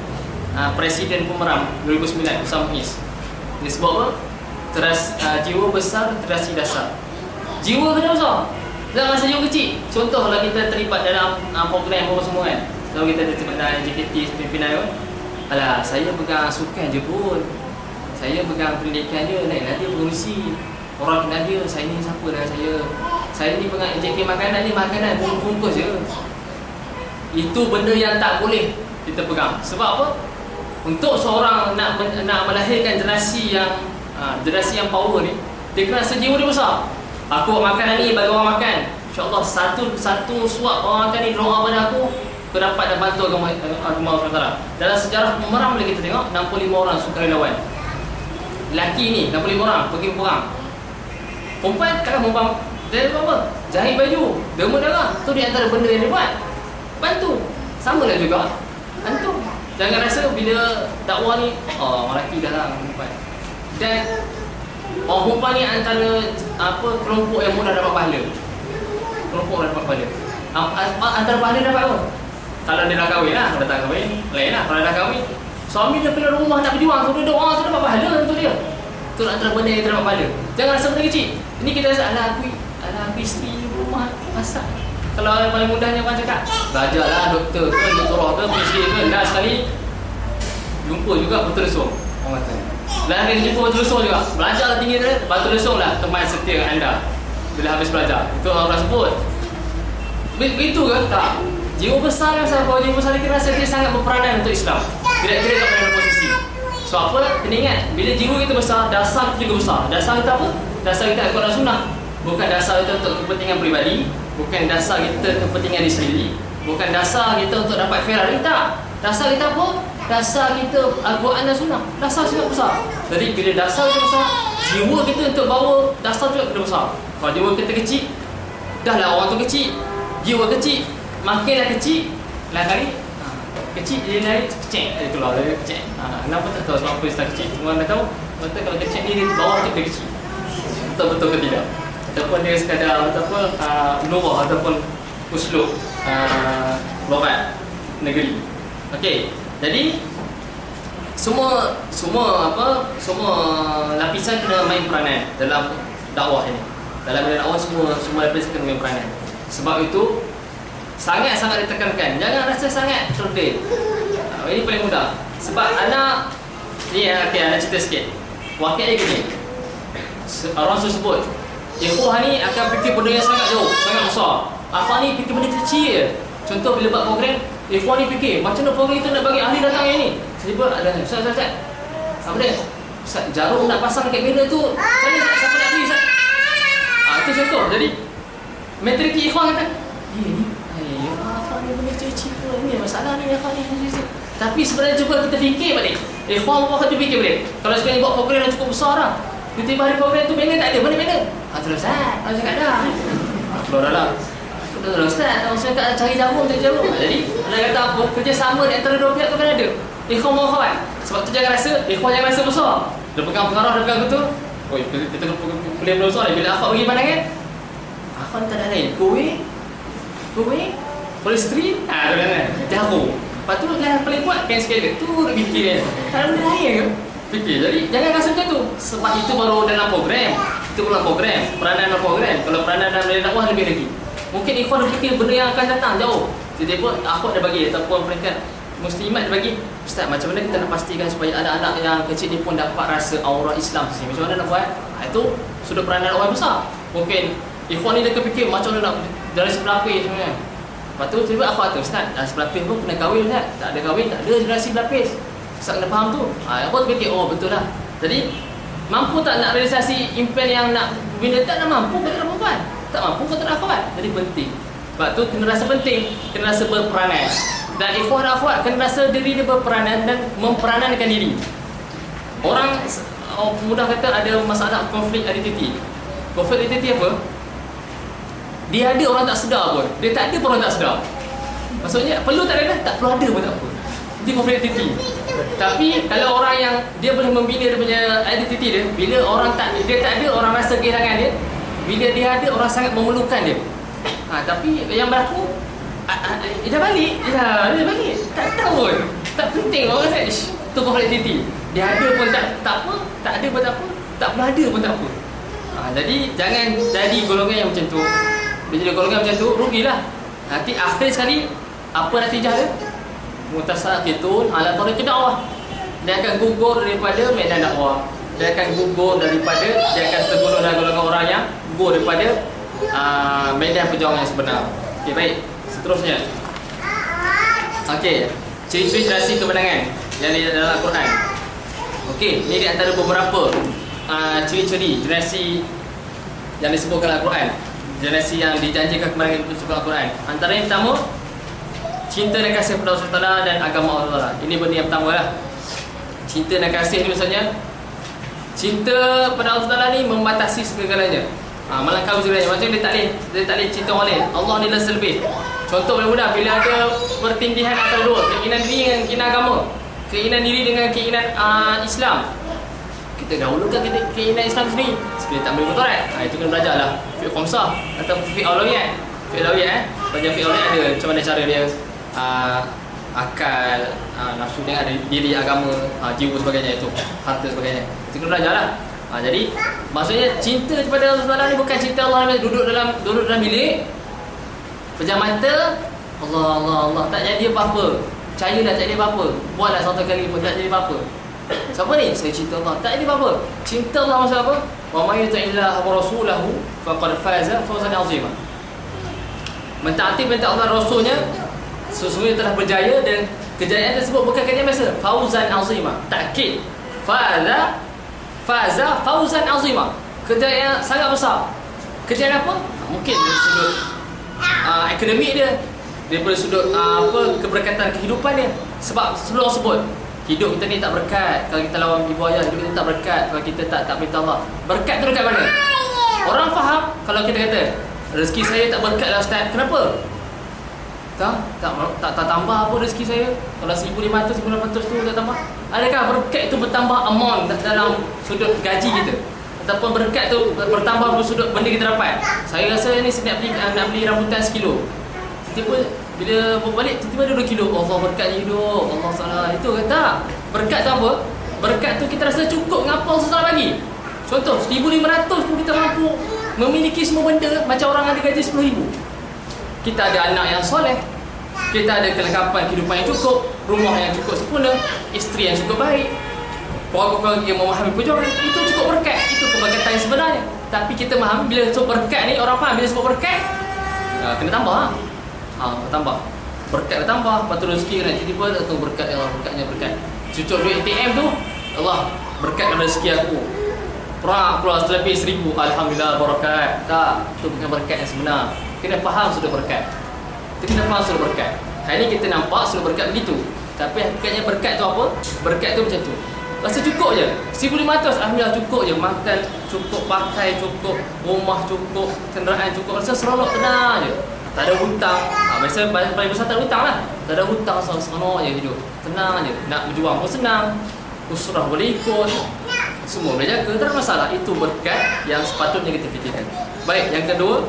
Speaker 1: Presiden Pemeram 2009 Usama Is. Dia sebut apa? Jiwa besar, terasi dasar. Jiwa kena besar, jangan rasa jiwa kecil. Contoh kalau kita terlibat dalam program apa semua kan, kalau kita terlibat dalam JKT pimpinan pun, alah saya pegang sukan je pun, saya pegang pendidikan je, naiklah dia pengurusi, orang kenal dia, saya ni siapa dengan saya ni pegang JK makanan ni, makanan bungkus je. Itu benda yang tak boleh kita pegang. Sebab apa? Untuk seorang nak melahirkan generasi yang power ni, dia kena rasa jiwa dia besar. Aku buat makanan ni bagi orang makan, InsyaAllah satu suap orang makan ni doa pada aku dapat dan bantu agama Allah. Dalam sejarah Pemeram boleh kita tengok 65 orang sukarelawan. Lelaki ni 65 orang pergi perang. Perempuan kadang perempuan dia buat apa? Jahit baju, derma darah. Tu di antara benda yang dia buat. Bantu. Sama lah juga antum. Jangan rasa bila dakwah ni orang lelaki dah lah perempuan. Dan orang perempuan ni antara kelompok yang mudah dapat pahala. Kelompok yang dapat pahala. Antara pahala dapat apa? Kalau dia dah kahwin lah, kalau tak kahwin lain lah. Kalau dah kahwin, suami dia keluar rumah nak berjuang, tu dia doa, tu dapat pahala untuk dia. Tu antara benda yang dapat pahala. Jangan rasa benda kecil. Ini kita rasa alah aku isteri rumah masak. Kalau yang paling mudahnya orang cakap, belajarlah doktor ke, doktorah ke, PhD ke. Dah sekali jumpa juga betul lesung. Orang kata lain jumpa betul lesung juga. Belajarlah tinggi dia, betul lesung lah teman setia anda bila habis belajar. Itu orang sebut. Begitu ke? Tak. Jiwa besar yang sahabat, jiwa besar kita rasa dia sangat berperanan untuk Islam. Kira-kira tak pernah posisi. So apa? Kena ingat, bila jiwa kita besar, dasar kita juga besar. Dasar kita apa? Dasar kita Al-Quran Sunnah. Bukan dasar kita untuk kepentingan peribadi, bukan dasar kita kepentingan diri sendiri, bukan dasar kita untuk dapat Ferrari, tak. Dasar kita apa? Dasar kita Al-Quran dan Sunnah. Dasar sangat besar. Jadi bila dasar kita besar, jiwa kita untuk bawa dasar juga kena besar. Kalau jiwa kita kecil, dah lah orang tu kecil, jiwa kecil, makinlah kecil, lain kali kecil dia lari kecil, dia keluar dari kecil. Kenapa tak tahu sebab apa istilah kecil? Semua dah tahu. Betul kalau kecil ni di bawah tu dia kecil. Betul-betul ke tidak? Ataupun dia sekadar nurah ataupun uslub logat negeri. Okey. Jadi semua lapisan kena main peranan dalam dakwah ini. Dalam dakwah semua lapisan kena main peranan. Sebab itu sangat-sangat ditekankan. Jangan rasa sangat terdil. Ini paling mudah. Sebab anak ni anak cerita sikit. Wakilnya gini. Orang sebut ikhwah ni akan fikir benda yang sangat jauh, sangat besar. Akhwat ni fikir benda kecil. Contoh bila buat program, ikhwah ni fikir macam mana program kita nak bagi ahli datang yang ni. Tiba ada Ustaz. Apa dia? Ustaz, jarum nak pasang dekat banner tu. Macam ni siapa nak beli Ustaz? Itu contoh. Jadi mentaliti ikhwah kata, ni akhwat ni benda kecil ni masalah ni akhwat ni. Tapi sebenarnya cuba kita fikir balik. Ikhwah kita fikir balik. Kalau sekali buat program yang cukup besar dah, tiba-tiba hari program tu banner tak ada. Mana banner? Terus Ustaz, aku cakap dah. Keluar dah lah. Betul Ustaz, saya cakap cari jarum. Jadi, anda kata apa? Kerjasama di antara dua pihak tu kan ada. Ikhwan dan akhwat. Sebab tu jangan rasa, ikhwan jangan rasa besar. Dia pegang pengarah, dia pegang betul. Oh, kita boleh besar. Bila akhwat bagi pandangan, akhwat tak ada lain. Kuih, polistrin, tu kan. Jarum. Lepas tu yang paling kuat, kain skeleton. Tu dia fikir kan. Tak ada benda lain ke? Fikir. Jadi, jangan rasa macam tu. Sebab itu baru dalam program. Itu dalam program. Peranan dalam program. Kalau peranan dalam dakwah lebih lagi. Mungkin ikhwan dia fikir benda yang akan datang jauh. Tiba-tiba akhwat dia bagi ataupun peringkat muslimat dia bagi, Ustaz, macam mana kita nak pastikan supaya anak-anak yang kecil ni pun dapat rasa aura Islam sini? Macam mana nak buat? Itu sudah peranan orang besar. Mungkin ikhwan ni dia fikir macam mana nak dari sebelah lapis sebenarnya. Lepas tu tiba-tiba akhwat tu, Ustaz, dari sebelah lapis pun kena kahwin Ustaz. Tak ada kahwin, tak ada generasi berlapis. Ustaz kena faham tu. Akhwat tu fikir, oh betul lah. Jadi mampu tak nak realisasi impian yang nak bina, tak nak mampu ke tak nak perempuan? Tak mampu ke tak nak akhwat? Jadi penting Sebab tu kena rasa penting, kena rasa berperanan. Dan ikhwan dan akhwat kena rasa diri dia berperanan dan memperanankan diri. Orang mudah kata ada masalah konflik identiti. Konflik identiti apa? Dia ada, orang tak sedar pun. Dia tak ada pun, orang tak sedar. Maksudnya perlu tak ada, tak perlu ada pun tak apa. Itu konflik identiti. Tapi kalau orang yang dia boleh membina dia punya identiti dia, bila orang dia tak ada, orang rasa kehilangan dia. Bila dia ada, orang sangat memerlukan dia. Tapi yang berlaku dia balik. Dia balik. Tak tahu pun. Tak penting, orang rasa itu konflik identiti. Dia ada pun tak apa, tak ada pun tak apa, tak perlu ada pun tak apa. Jadi jangan jadi golongan yang macam tu. Bila jadi golongan macam tu, rugilah. Nanti akhir sekali apa natijah dia? Mutasaqitun ala tariqid dakwah. Dia akan gugur daripada medan dakwah. Dia akan gugur daripada, dia akan tergolong dalam golongan orang yang gugur daripada medan perjuangan yang sebenar. Okey, baik. Seterusnya. Okey, ciri-ciri generasi kemenangan yang di dalam Al-Quran. Okey, ini di antara beberapa ciri-ciri generasi yang disebutkan Al-Quran. Generasi yang dijanjikan kemenangan itu disebut Al-Quran. Antara yang pertama, cinta dan kasih kepada Allah SWT dan agama Allah. Ini benda yang pertama lah. Cinta dan kasih ni maksudnya, cinta pada Allah SWT ni membatasi segala-galanya. Melangkaui segalanya. Macam dia tak boleh cinta orang lain. Allah ni lah selebih. Contoh mudah-mudah, bila ada pertindihan antara dua, keinginan diri dengan keinginan agama, keinginan diri dengan keinginan Islam, kita dahulukan keinginan Islam sendiri. Sekali tak boleh bertorat, itu kena belajar lah fiqh khamsah atau fiqh awlawiyat. Fiqh awlawiyat belajar fiqh awlawiyat ada macam mana cara dia akal, nafsu dia ada, diri, agama, jiwa sebagainya, itu harta sebagainya, itu kena belajar lah. Jadi maksudnya cinta kepada Allah SWT ni bukan cinta Allah duduk dalam bilik pejam mata, Allah tak jadi apa-apa, percayalah tak jadi apa-apa, buatlah satu kali pun tak jadi apa-apa. Siapa ni? Saya cinta Allah, tak jadi apa-apa. Cinta Allah maksud apa? Wa may yuti'illaha wa rasulahu faqad faza fawzan 'azima. Mentaati perintah Allah dan Rasulnya, sesungguhnya telah berjaya, dan kejayaan tersebut bukan kejayaan biasa, fauzan 'azima. Takkid. Faza fauzan 'azima. Kejayaan sangat besar. Kejayaan apa? Mungkin dari sudut akademik dia, daripada sudut keberkatan kehidupan dia. Sebab sebelum sebut hidup kita ni tak berkat kalau kita lawan ibu ayah, hidup kita tak berkat kalau kita tak perintah Allah. Berkat tu dekat mana? Orang faham kalau kita kata rezeki saya tak berkat lah Ustaz. Kenapa? Tak tambah apa rezeki saya. Kalau 1,500, 1,600 tu tak tambah. Adakah berkat itu bertambah amount dalam sudut gaji kita? Ataupun berkat tu bertambah sudut benda kita dapat? Saya rasa ni saya nak beli rambutan 1 kilo. Tiba-tiba bila balik tiba-tiba ada 2 kilo. Allah berkat hidup. Allah salah. Itu kata berkat tu apa? Berkat tu kita rasa cukup dengan apa Allah bagi. Contoh 1,500 pun kita mampu memiliki semua benda macam orang ada gaji 10,000. Kita ada anak yang soleh, kita ada kelengkapan kehidupan yang cukup, rumah yang cukup sempurna, isteri yang cukup baik, keluarga yang memahami perjuangan. Itu cukup berkat. Itu keberkatan yang sebenarnya. Tapi kita faham bila sebut berkat ni, orang faham bila sebut berkat kena tambah. Bertambah. Berkat bertambah, lepas tu rezeki kena tiba-tiba tu berkat, Allah berkatnya berkat. Cucuk duit ATM tu, Allah berkatkan rezeki aku. Perang keluar lebih 1,000, alhamdulillah barakat. Tak, itu bukan berkat yang sebenar. Kena faham sudah berkat. Kita kena faham sudah berkat. Hari ni kita nampak sudah berkat begitu. Tapi hakikatnya berkat tu apa? Berkat tu macam tu. Rasa cukup je. 1,500 alhamdulillah cukup je. Makan cukup, pakai cukup, rumah cukup, kenderaan cukup. Rasa seronok, tenang je. Tak ada hutang. Biasa paling besar tak ada hutang lah. Tak ada hutang, seronok je hidup. Tenang je. Nak berjuang pun senang. Usrah boleh ikut. Semua boleh jaga, tak ada masalah. Itu berkat yang sepatutnya kita fikirkan. Baik, yang kedua,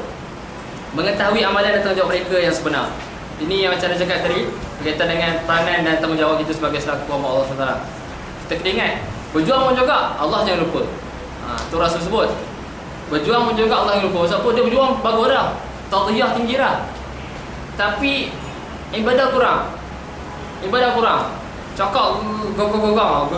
Speaker 1: mengetahui amalan dan tanggungjawab mereka yang sebenar. Ini yang macam saya cakap tadi, berkaitan dengan peranan dan tanggungjawab kita sebagai selaku hamba Allah SWT. Kita kena ingat, berjuang pun juga Allah jangan lupa. Itu Rasul sebut, berjuang pun juga Allah jangan lupa. Sebab apa? Dia berjuang bagus dah, tadhiyah tinggi dah, tapi ibadah kurang. Cakap gegang, bergegar.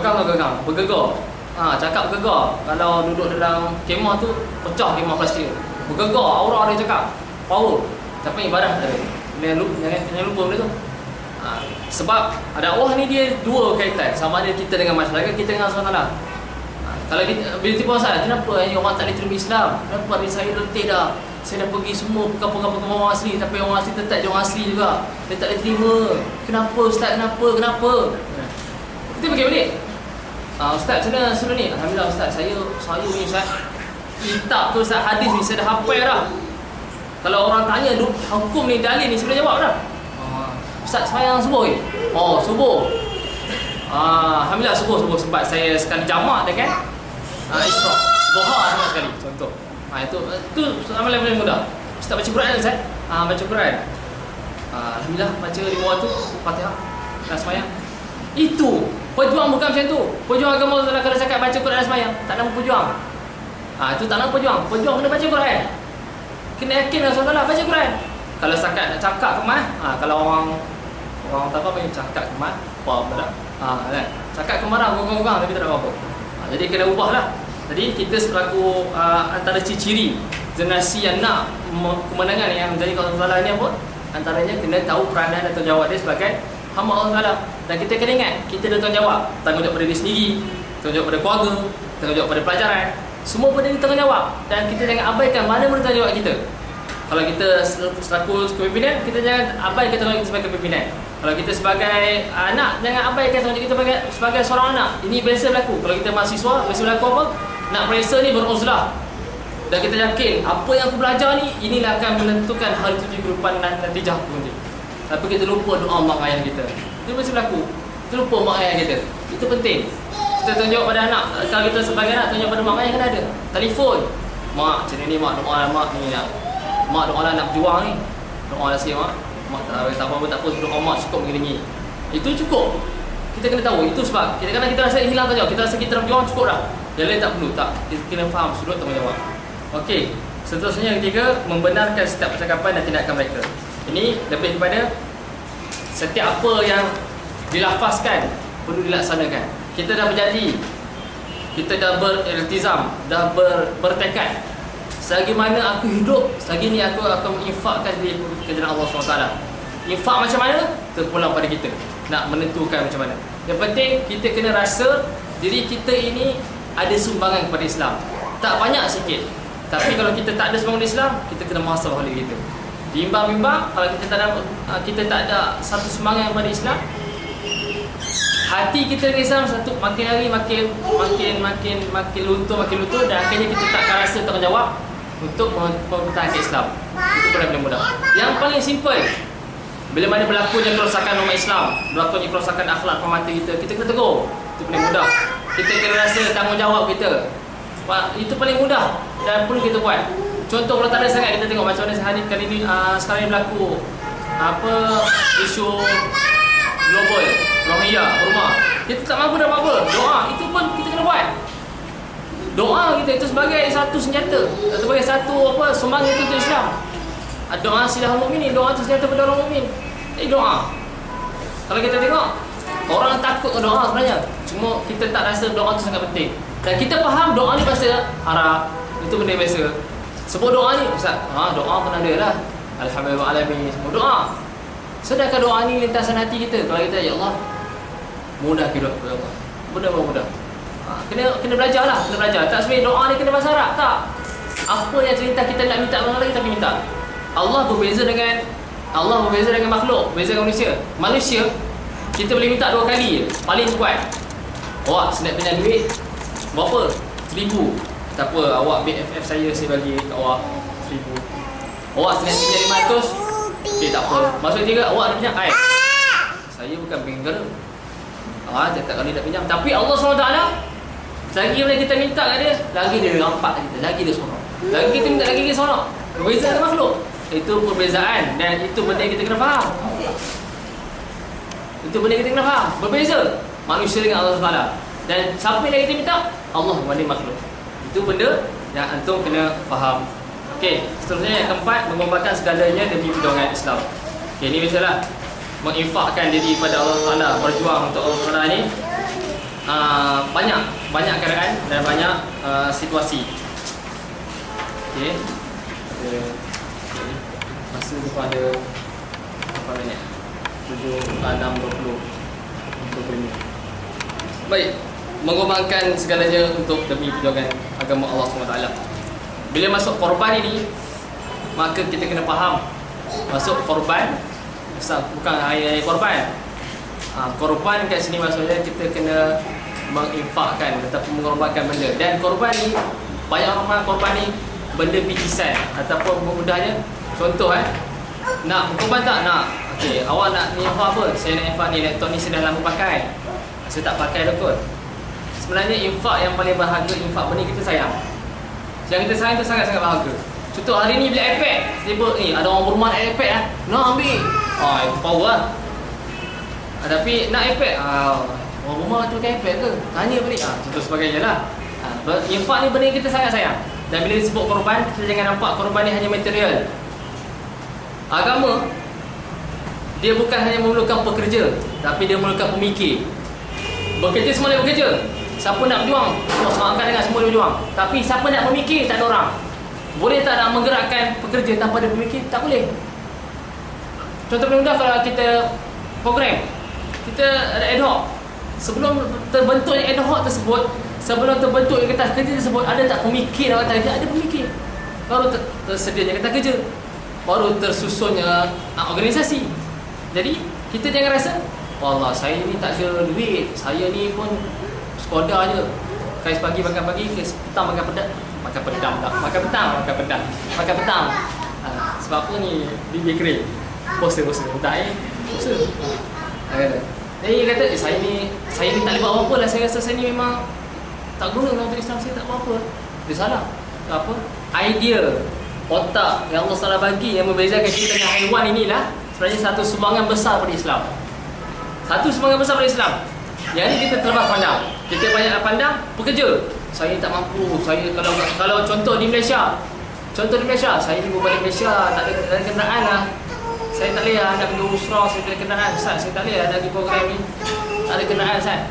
Speaker 1: Cakap bergegar. Kalau duduk dalam kemah tu, pecah kemah plastik. Bergegar, aura dia cakap, power. Tapi ibadah tak ada. Jangan lupa benda tu. Sebab dakwah ni dia dua kaitan. Sama ada kita dengan masyarakat, kita dengan Allah SWT. Kalau kita bila tiba masalah, kenapa orang tak boleh terima Islam? Kenapa saya letih dah? Saya dah pergi semua perkara-perkara orang asli, tapi orang asli tetap je orang asli juga. Dia tak boleh terima. Kenapa Ustaz? Kenapa? Kita pergi balik. Ustaz, macam mana suruh ni? Alhamdulillah Ustaz, saya ni Ustaz, kitab tu Ustaz, hadis ni saya dah hafal dah. Kalau orang tanya hukum ni, dalil ni, saya boleh jawab dah. Ustaz, semayang subuh ke? Subuh. Alhamdulillah subuh sebab saya sekali jamak dengan Isra. Duha sama sekali, contoh. Itu amalan paling mudah. Ustaz baca Quran Ustaz? Baca Quran. Alhamdulillah baca 5 waktu Fatihah dan semayang. Itu pejuang bukan macam tu. Pejuang agama Allah kalau cakap baca Quran dan semayang, tak nama pejuang. Itu tak nama pejuang. Pejuang kena baca Quran. Kena yakin Allah baca Quran. Kalau setakat nak cakap kemas, kalau orang tak apa yang cakap kemas, apa tak? Kan? Cakap kemarah orang-orang tapi tak ada apa-apa. Jadi kena ubahlah. Jadi kita selaku antara ciri-ciri generasi yang nak kemenangan yang menjadi kawasan Allah ni apa? Antaranya kena tahu peranan dan tanggungjawab dia sebagai hamba Allah Taala. Dan kita kena ingat, kita ada tanggungjawab. Tanggungjawab pada diri sendiri, tanggungjawab pada keluarga, tanggungjawab pada pelajaran. Semua benda ni tanggungjawab. Dan kita jangan abaikan mana-mana tanggungjawab kita. Kalau kita selaku kepimpinan, kita jangan abaikan tanggungjawab kita sebagai kepimpinan. Kalau kita sebagai anak, jangan abaikan tanggungjawab kita sebagai seorang anak. Ini biasa berlaku. Kalau kita mahasiswa, biasa berlaku apa? Nak periksa ni beruzlah. Dan kita yakin apa yang aku belajar ni, inilah akan menentukan hari tujuh kehidupan dan natijah aku nanti. Tapi kita lupa doa mak ayah kita. Itu biasa berlaku. Kita lupa mak ayah kita. Itu penting. Kita tunjuk pada anak. Kalau kita sebagai anak, tunjuk pada mak ayah kena ada. Telefon. Mak, macam ni mak doa mak ni nak. Mak doa lah nak berjuang ni. Doa lah sikit mak. Mak tak apa-apa doa mak cukup begini. Itu cukup. Kita kena tahu. Itu sebab kadang-kadang kita rasa hilang tanggungjawab. Kita rasa kita nak berjuang cukup dah. Yang lain tak perlu. Tak. Kita kena faham sudut tanggungjawab. Okey. Seterusnya yang ketiga, membenarkan setiap percakapan dan tindakan mereka. Ini lebih kepada setiap apa yang dilafazkan perlu dilaksanakan. Kita dah berjanji, kita dah beriltizam, dah bertekad, selagi mana aku hidup, selagi ni aku akan menginfakkan di jalan Allah SWT. Infak macam mana? Terpulang pada kita nak menentukan macam mana. Yang penting kita kena rasa diri kita ini ada sumbangan kepada Islam. Tak banyak, sikit. Tapi kalau kita tak ada sumbangan Islam, kita kena muhasabah diri kita. Bimbang-bimbang, kalau kita tak ada satu semangat kepada Islam, hati kita dengan Islam satu makin hari makin luntur dan akhirnya kita tak akan rasa tanggungjawab untuk mempertahankan Islam. Itu paling mudah. Yang paling simple, bila mana berlakunya kerosakan umat Islam, berlakunya kerosakan akhlak pemati kita kena tegur. Itu paling mudah. Kita kena rasa tanggungjawab kita. Itu paling mudah dan perlu kita buat. Contoh kalau tak ada sangat, kita tengok macam mana kali ni sekarang ni berlaku isu global, Rohingya, Burma. Kita tak mampu dah apa. Doa itu pun kita kena buat. Doa kita itu sebagai satu senjata, sebagai satu semangat untuk Islam. Doa silahul mukminin, doa itu senjata pada orang mukmin. Doa. Kalau kita tengok orang takut ke doa sebenarnya. Cuma kita tak rasa doa itu sangat penting. Dan kita faham doa ni bahasa Arab. Itu benda biasa. Sebut doa ni, Ustaz, doa pun ada lah. Alhamdulillah alamin, semua doa. Sedangkan doa ni lintasan hati kita. Kalau kita, ya Allah, mudah hidup ya Allah. Benda mudah. Kena belajar lah, kena belajar. Tak sebenarnya doa ni kena bahasa Arab, tak. Apa yang cerita kita nak minta orang lain, kita minta. Allah berbeza dengan makhluk, berbeza dengan manusia. Manusia, kita boleh minta 2 kali je, paling kuat. Awak senap pinjam duit, berapa? 1,000. Tak apa, awak BFF saya bagi kat awak 1,000. Awak senang pinjam 500. Okey, tak apa. Maksud dia, awak nak pinjam air. Saya bukan penggara. Cakap kali nak pinjam. Tapi Allah SWT, lagi bila kita minta kat dia, lagi dia rampak kita, lagi dia seronok. Lagi kita minta, lagi dia seronok. Berbeza dengan makhluk. Itu perbezaan dan itu benda yang kita kena faham. Itu benda yang kita kena faham. Berbeza manusia dengan Allah SWT. Dan siapa yang kita minta? Allah berbanding makhluk. Itu benda yang antum kena faham. Okey, seterusnya yang keempat, mengorbankan segalanya demi perjuangan Islam. Okey, ini biasalah menginfakkan diri pada Allah Taala, berjuang untuk Allah Taala ni. Banyak keadaan dan banyak situasi. Okey. Masa depan ada apa ni? 7, 6, 20. Baik, mengorbankan segalanya untuk demi perjuangan agama Allah SWT. Bila masuk korban ini, maka kita kena faham masuk korban, bukan hanya korban. Korban kat sini maksudnya kita kena menginfakkan ataupun mengorbankan benda. Dan korban ni, banyak orang korban ni benda picisan ataupun mudahnya, contoh nak berkorban tak? Nak. Okey, awak nak infak apa? Saya nak infak ni, laptop ni saya dah lama pakai, saya tak pakai dah kot. Sebenarnya infak yang paling berharga, infak benda kita sayang. Yang kita sayang tu sangat-sangat berharga. Contoh hari ni beli iPad, tiba ni ada orang berumah nak iPad nak ambil. Itu power lah. Tapi nak iPad, orang rumah tu pakai iPad ke? Tanya balik. Contoh sebagainya lah. Infak ni benda yang kita sangat sayang. Dan bila disebut korban, kita jangan nampak korban ni hanya material. Agama, dia bukan hanya memerlukan pekerja, tapi dia memerlukan pemikir. Bekerja semua boleh bekerja. Siapa nak berjuang? Allah SWT dengan semua boleh berjuang. Tapi siapa nak memikir? Tak ada orang. Boleh tak nak menggerakkan pekerja tanpa ada pemikir? Tak boleh. Contoh paling mudah, kalau kita program, kita ada ad hoc. Sebelum terbentuknya ad hoc tersebut, sebelum terbentuknya kertas kerja tersebut, ada tak pemikir dalam kerja? Ada pemikir. Baru tersedianya kertas kerja, baru tersusunnya organisasi. Jadi kita jangan rasa, wallah saya ni tak ada duit, saya ni pun sekolah je. Kais pagi makan pagi, kais petang makan pedang. Makan pedang tak? Makan petang, makan pedang. Makan petang. Sebab apa ni? Bibir kering. Poster. Tak poster. Kata. Jadi dia kata, saya ni tak boleh buat apa-apa lah. Saya rasa saya ni memang tak guna dalam Islam, saya tak buat apa. Dia salah. Apa? Idea, otak yang Allah SWT bagi yang membezakan kita dengan haiwan inilah sebenarnya satu sumbangan besar pada Islam. Satu sumbangan besar pada Islam. Yang ni kita terlepas pandang. Kita banyak pandang pekerja. Saya tak mampu. Saya kalau contoh di Malaysia. Saya ni berbalik Malaysia, tak ada kenderaan lah. Saya tak boleh nak pergi usrah, saya tak ada kenderaan. Ustaz, saya tak boleh nak pergi program ni. Tak ada kenderaan, Ustaz.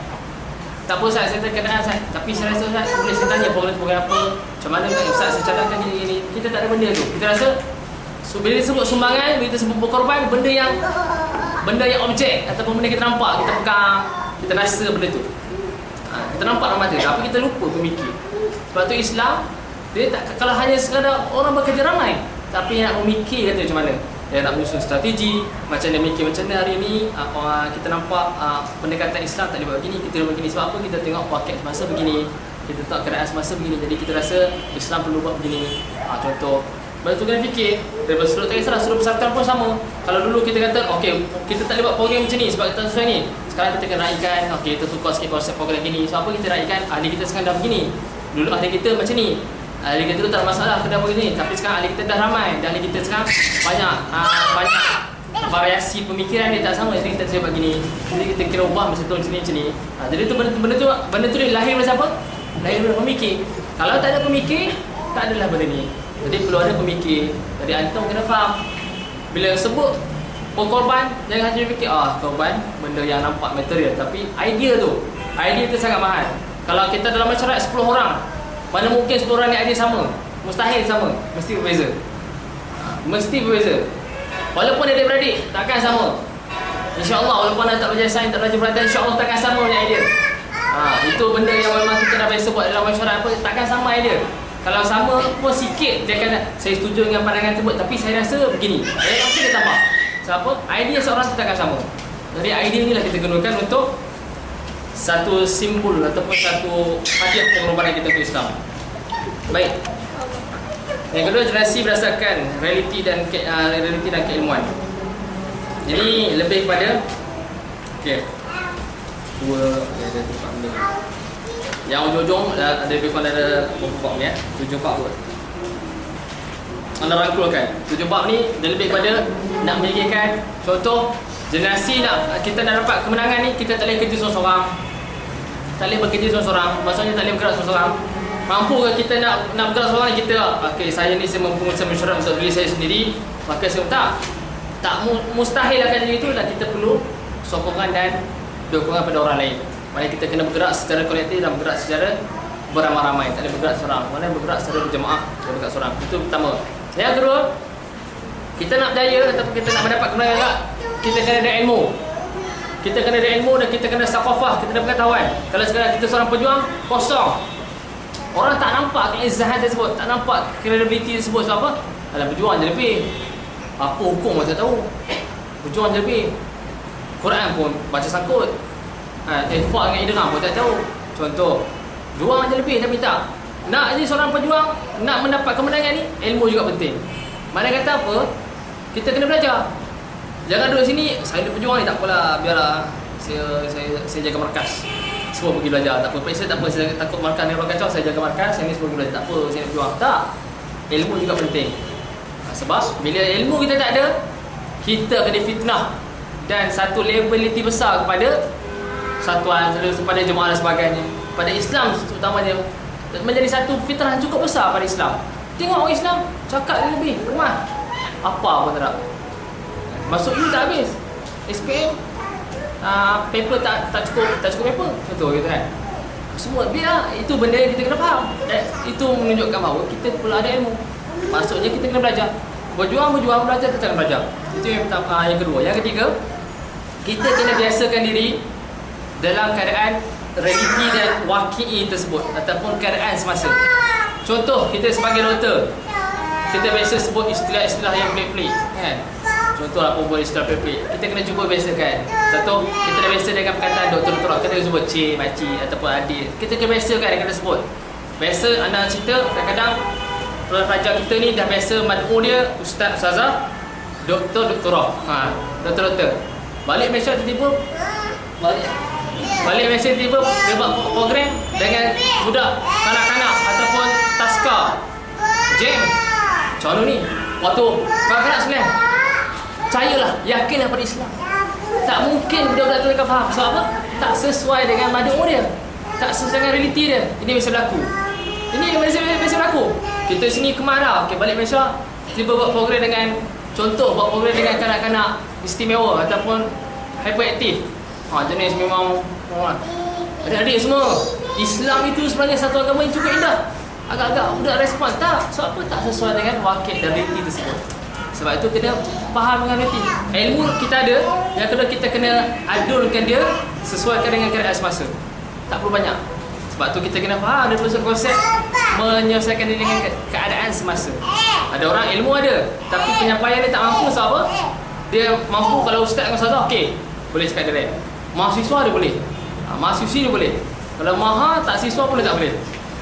Speaker 1: Tak apa, Ustaz, saya tak ada kenderaan, Ustaz. Tapi saya rasa, Ustaz, boleh saya tanya program apa? Macam mana kan, Ustaz, saya cadangkan gini-gini. Kita tak ada benda tu. Kita rasa, bila disebut sumbangan, bila disebut berkorban, benda yang objek ataupun benda kita nampak, kita pegang, kita rasa benda tu. Kita nampak dalam mata, tapi kita lupa pemikir. Sebab tu Islam, dia tak, kalau hanya sekadar orang bekerja ramai, tapi nak memikir kata macam mana. Dia nak menyusun strategi, macam dia mikir macam mana hari ni. Kita nampak pendekatan Islam tak boleh buat begini, kita boleh begini. Sebab apa? Kita tengok paket semasa begini, kita tak keadaan semasa begini. Jadi kita rasa Islam perlu buat begini. Contoh, betul kena fikir. Daripada sudut tak kisahlah, sudut persatuan pun sama. Kalau dulu kita kata, okey, kita tak boleh buat program macam ni sebab kita sesuai ni. Sekarang kita kena raikan, okey, kita tukar sikit konsep program gini. Sebab apa kita raikan? Ahli kita sekarang dah begini. Dulu ahli kita macam ni. Ahli kita tu tak ada masalah, kena begini. Tapi sekarang ahli kita dah ramai. Dan ahli kita sekarang banyak variasi pemikiran dia tak sama. Jadi kita cuba buat gini. Jadi kita kira ubah macam tu, macam ni. Jadi tu benda tu dia lahir dari siapa? Lahir dari pemikir. Kalau tak ada pemikir, tak adalah benda ni. Jadi perlu ada pemikir. Jadi antum kena faham. Bila sebut korban, jangan hanya fikir korban benda yang nampak material, tapi idea tu sangat mahal. Kalau kita dalam masyarakat 10 orang, mana mungkin 10 orang ni idea sama? Mustahil sama, mesti berbeza. Mesti berbeza. Walaupun adik-beradik takkan sama. InsyaAllah walaupun anda tak belajar sains, tak belajar peralatan, insyaAllah takkan sama punya idea. Itu benda yang memang kita dah biasa buat dalam masyarakat, takkan sama idea. Kalau sama pun sikit, dia kata saya setuju dengan pandangan tersebut, tapi saya rasa begini. Saya rasa dia tambah. Sebab apa? Idea seorang tu takkan sama. Jadi idea inilah kita gunakan untuk satu simbol ataupun satu hadiah pengorbanan kita ke Islam. Baik. Yang kedua, generasi berdasarkan realiti dan keilmuan. Jadi lebih kepada ada tempat benda. Yang ujung-ujung ada lebih kurang ada bab ni 7 bab kot. Anda rangkulkan 7 bab ni dia lebih kepada nak memikirkan. Contoh, generasi kita nak dapat kemenangan ni, kita tak boleh kerja seorang-seorang. Tak boleh bekerja seorang-seorang. Maksudnya tak boleh bergerak seorang-seorang. Mampu ke kita nak bergerak seorang, kita saya ni saya mampu mesyuarat untuk diri saya sendiri, maka saya tak mustahil akan jadi itu, dan kita perlu sokongan dan dukungan pada orang lain. Maknanya kita kena bergerak secara kolektif dan bergerak secara beramai-ramai. Tak boleh bergerak seorang. Maknanya bergerak secara berjemaah, tak bergerak seorang. Itu pertama. Yang kedua, kita nak berjaya ataupun kita nak mendapat kemenangan, kita kena ada ilmu. Kita kena ada ilmu dan kita kena saqafah, kita kena pengetahuan. Kalau sekarang kita seorang pejuang kosong, orang tak nampak keizahan tersebut, tak nampak credibility tersebut. Sebab apa? Alah, berjuang je lebih. Apa hukum pun tak tahu. Berjuang je lebih. Quran pun baca sangkut. Infak dengan idram pun tak tahu. Contoh, juang je lebih tapi tak. Nak je seorang pejuang, nak mendapat kemenangan ni, ilmu juga penting. Mana kata apa? Kita kena belajar. Jangan duduk sini, saya ada pejuang ni, tak apalah, biarlah saya jaga markas. Semua pergi belajar, tak apa. Saya tak apa, saya takut markas ni orang kacau, saya jaga markas, saya ni semua pergi belajar. Tak apa, saya nak berjuang. Tak. Ilmu juga penting. Sebab bila ilmu kita tak ada, kita akan difitnah dan satu liability besar kepada satuan, kepada jemaah dan sebagainya, pada Islam terutamanya, menjadi satu fitnah cukup besar pada Islam. Tengok orang Islam cakap dia lebih kemah, apa pun tak. Masuk you tak habis, SPM paper tak cukup paper, betul gitu kan. Semua biar itu benda yang kita kena faham, dan itu menunjukkan bahawa kita perlu ada ilmu. Maksudnya kita kena belajar. Berjuang, belajar, kita kena belajar. Itu yang pertama. Yang kedua. Yang ketiga, kita kena biasakan diri dalam keadaan realiti dan waqi'i tersebut ataupun keadaan semasa. Contoh, kita sebagai doktor, kita biasa sebut istilah-istilah yang pelik-pelik kan. Contoh apa boleh istilah pelik-pelik. Kita kena cuba biasakan. Contoh, kita dah biasa dengan perkataan doktor-doktor. Kita kena sebut cik, makcik ataupun adik. Kita kena biasakan dengan kita sebut. Biasa anda cerita, kadang-kadang pelajar kita ni dah biasa mad'u dia ustaz, ustazah, doktor, doktorah. Doktor-doktor. Balik Malaysia tiba-tiba balik Malaysia tiba dia buat program dengan budak kanak-kanak ataupun taska jam. Macam mana ni? Waktu kanak-kanak sebenarnya percayalah, yakinlah pada Islam. Tak mungkin budak-budak tu akan faham. Sebab apa? Tak sesuai dengan mad'u dia, tak sesuai dengan realiti dia. Ini biasa berlaku. Ini biasa berlaku. Kita sini kemarah, okay, balik Malaysia tiba buat program dengan, contoh buat program dengan kanak-kanak istimewa ataupun hyperaktif. Jenis memang adik-adik semua. Islam itu sebenarnya satu agama yang cukup indah. Agak-agak budak respon tak. Sebab apa? Tak sesuai dengan wakil dan realiti tersebut. Sebab itu kena faham dengan realiti. Ilmu kita ada, yang kedua kita kena adulkan dia sesuaikan dengan keadaan semasa. Tak perlu banyak. Sebab tu kita kena faham ada konsep menyelesaikan diri dengan keadaan semasa. Ada orang ilmu ada, tapi penyampaian dia tak mampu. Sebab apa? Dia mampu kalau ustaz dengan ustazah, okey, boleh cakap direct. Mahasiswa dia boleh, mahasiswi dia boleh. Kalau maha tak siswa pun dia tak boleh.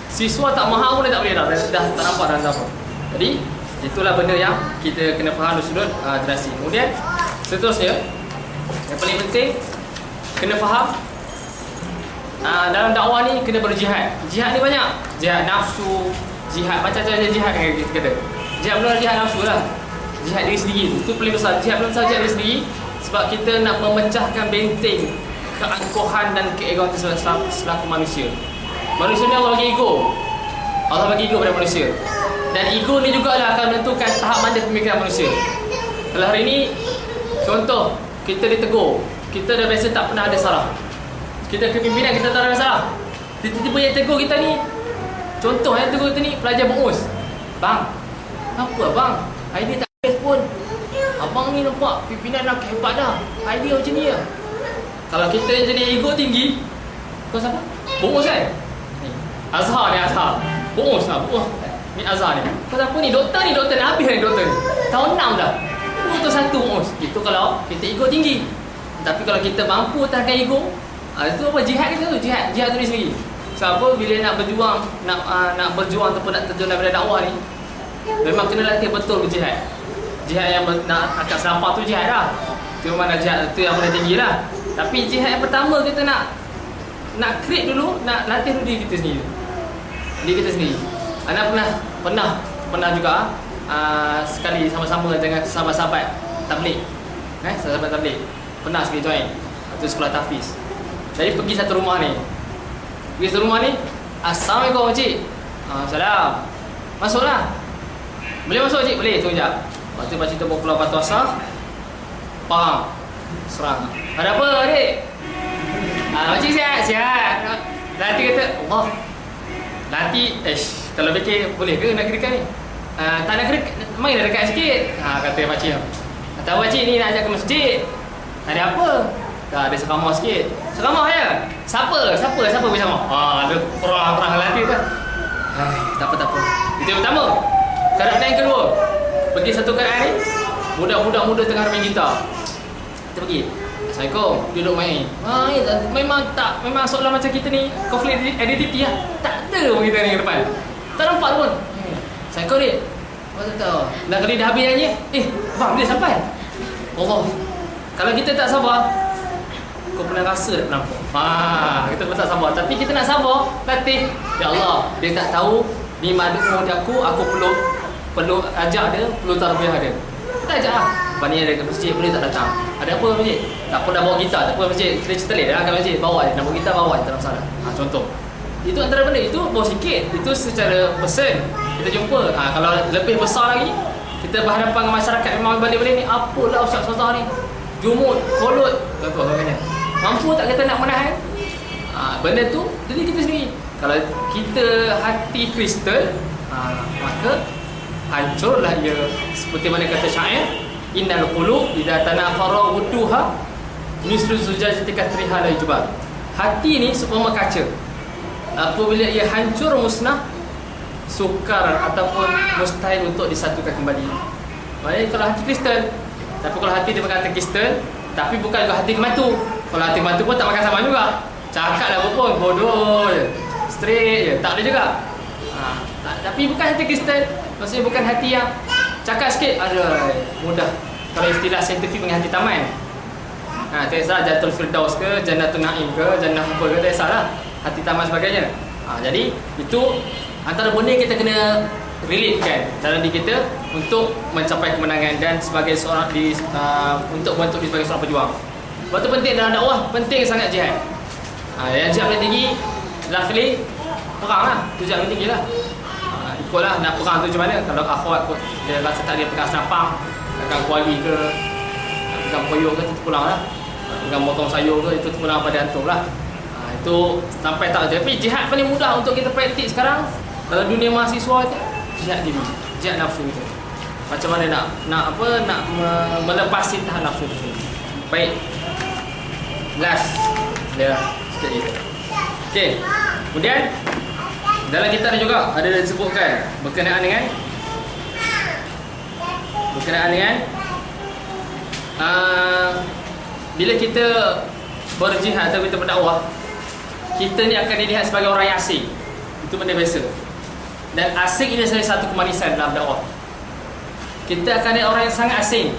Speaker 1: Siswa tak maha pun dia tak boleh dah tak nampak dah apa. Jadi itulah benda yang kita kena faham dari sudut generasi. Kemudian seterusnya, yang paling penting kena faham dalam dakwah ni kena berjihad. Jihad ni banyak. Jihad nafsu, jihad macam-macam jihad yang kita kata. Jihad belum jihad nafsu lah. Jihad diri sendiri tu paling besar. Jihad belum saja diri sendiri. Sebab kita nak memecahkan benteng keangkuhan dan keegoan selaku manusia. Manusia ni Allah bagi ego. Allah bagi ego pada manusia. Dan ego ni juga lah akan menentukan tahap mana pemikiran manusia. Kalau hari ni, contoh, kita ditegur, kita dah biasa tak pernah ada salah. Kita kepimpinan kita tak ada salah. Tiba-tiba yang tegur kita ni, contoh yang tegur kita ni pelajar BUS. Bang, apa bang? Idea tak best pun. Abang ni nampak pimpinan nak hebat dah. Idea macam ni lah. Kalau kita jadi ego tinggi, kau siapa? BUS kan? Ni Azhar ni, Azhar. BUS lah, BUS. Ni Azhar ni. Kau siapa ni? Doktor ni, doktor ni. Habis ni doktor ni. Tahun 6 dah. Untuk satu BUS. Itu kalau kita ego tinggi. Tapi kalau kita mampu tahankan ego, itu apa? Jihad kita tu. Jihad diri sendiri. Sebab apa? Bila nak berjuang, nak berjuang ataupun nak terjun daripada dakwah ni, memang kena latih betul berjihad. Jihad yang nak akad selampah tu jihad dah. Itu mana jihad tu yang paling tinggi lah. Tapi jihad yang pertama kita nak create dulu, nak latih dulu diri kita sendiri. Diri kita sendiri. Ana pernah juga sekali sama-sama dengan sahabat-sahabat tabligh. Sahabat tabligh. Pernah sekali join. Itu sekolah tahfiz. Jadi pergi satu rumah ni. Assalamualaikum cik. Salam. Masuklah. Boleh masuk cik? Boleh, tunggu sekejap. Lepas tu baca cerita popular Batu Asah. Faham. Serang. Ada apa adik? Makcik sihat. Nanti kata Allah. Nanti kalau fikir boleh ke nak kedekat ni? Tak nak kedekat, main dekat sikit. Kata makcik. Kata makcik ni nak ajak ke masjid. Ada apa? Ada seramah sikit. Seramah ya? Siapa bersama? Ada perang hati tu. Tak apa. Itu yang pertama. Keadaan yang kedua, Pergi satu kedai ni, budak-budak muda tengah main gitar. Kita pergi. Assalamualaikum, duduk main. Memang soalan macam kita ni konflik identiti lah. Tak ada pun kita ni ke depan. Tak nampak pun. Assalamualaikum ni. Apa tahu? Dah kali dah habis nyanyi. Bang, bila sampai? Allah. Kalau kita tak sabar, kau pernah rasa tak nampak? Kita pun tak sabar. Tapi kita nak sabar, latih. Ya Allah, dia tak tahu ni madu aku perlu ajak dia, perlu tarbiyah dia. Kita ajak lah. Lepas ni ada ke masjid, boleh tak datang? Ada apa masjid? Tak apa dah bawa gitar, tak apa masjid. Kita cerita dah kat masjid, bawa je. Nak bawa gitar, bawa je, tak ada masalah. Contoh. Itu antara benda, itu bawa sikit. Itu secara person. Kita jumpa. Kalau lebih besar lagi, kita berhadapan dengan masyarakat memang balik-balik ni, apalah ustaz-ustazah ni. Jumut, kolot. Contohnya. Mampu tak kita nak menahan? Benda tu, jadi kita sendiri. Kalau kita hati Kristen, maka hancurlah ia. Seperti mana kata syair, innal qulub idza tanafara wuduha mislu zujajati katriha la yujbar. Hati ni seumpama kaca. Apabila ia hancur musnah, sukar ataupun mustahil untuk disatukan kembali. Maksudnya kalau hati Kristen, tapi kalau hati dia berkata Kristen, tapi bukan juga hati kematu. Kalau hati kematu pun tak makan sama juga. Cakap lah pun bodoh je, straight je, tak ada juga. Tapi bukan hati Kristen. Maksudnya bukan hati yang cakap sikit, ada mudah. Kalau istilah saintifik dengan hati taman. Tak kisah Jannatul Firdaus ke, Jannatul Naim ke, Jannah apa ke, tak kisah lah. Hati taman sebagainya. Jadi itu antara benda yang kita kena relate kan dalam diri kita untuk mencapai kemenangan dan sebagai seorang untuk membentuk diri sebagai seorang pejuang. Sebab tu penting dalam dakwah, penting sangat jihad. Yang jihad paling tinggi last-kali perang lah. Tu jihad paling tinggi lah. Ikutlah nak perang tu macam mana. Kalau akhwat dia rasa tak dia pegang senapang, pegang kuali ke, pegang koyok ke, tu pulang lah. Pegang motong sayur ke, itu pulang pada antum lah. Itu sampai tak. Tapi jihad paling mudah untuk kita praktik sekarang dalam dunia mahasiswa tu, jihad diri, jihad nafsu itu. Macam mana nak melepasi tahan nafsu itu. Baik. Last dia sikit je. Okey. Kemudian dalam kitab ni juga ada disebutkan berkenaan dengan bila kita berjihad atau kita berdakwah, kita ni akan dilihat sebagai orang yang asing. Itu benda biasa. Dan asing ini salah satu kemanisan dalam dakwah. Kita akan lihat orang yang sangat asing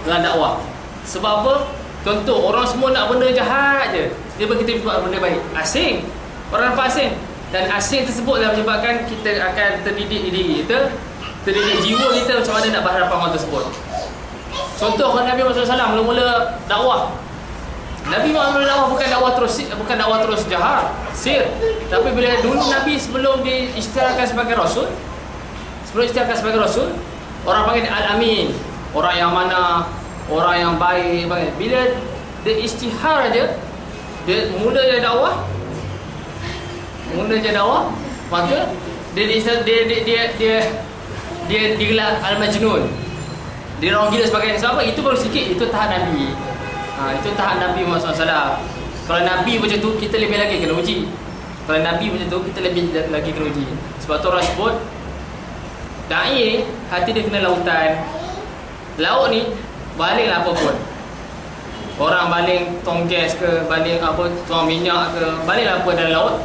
Speaker 1: dalam dakwah. Sebab apa? Contoh, orang semua nak benda jahat je, tiba-tiba kita buat benda baik. Asing. Orang nampak asing. Dan asing tersebutlah menyebabkan kita akan terdidik diri kita, terdidik jiwa kita macam mana nak berhadapan orang tersebut. Contoh, kalau Nabi Muhammad SAW mula-mula dakwah, Nabi Muhammad dakwah bukan dakwah terus jahat, sir. Tapi bila dulu Nabi sebelum diisytiharkan sebagai Rasul, orang panggil Al-Amin, orang yang mana, orang yang baik. Bila dia isytihar aja, dia mula je dakwah, maka dia digelar Al-Majnun. Dia orang gila sebagainya. Sebab apa? Itu baru sikit, itu tahap Nabi. Itu tahap Nabi Muhammad SAW. Kalau Nabi macam tu, kita lebih lagi kena uji. Kalau Nabi macam tu, kita lebih lagi kena uji. Sebab tu orang sebut, da'i ni, hati dia kena lautan. Laut ni, baliklah apa pun. Orang baling tong gas ke, baling apa, tuang minyak ke, baliklah apa dalam laut,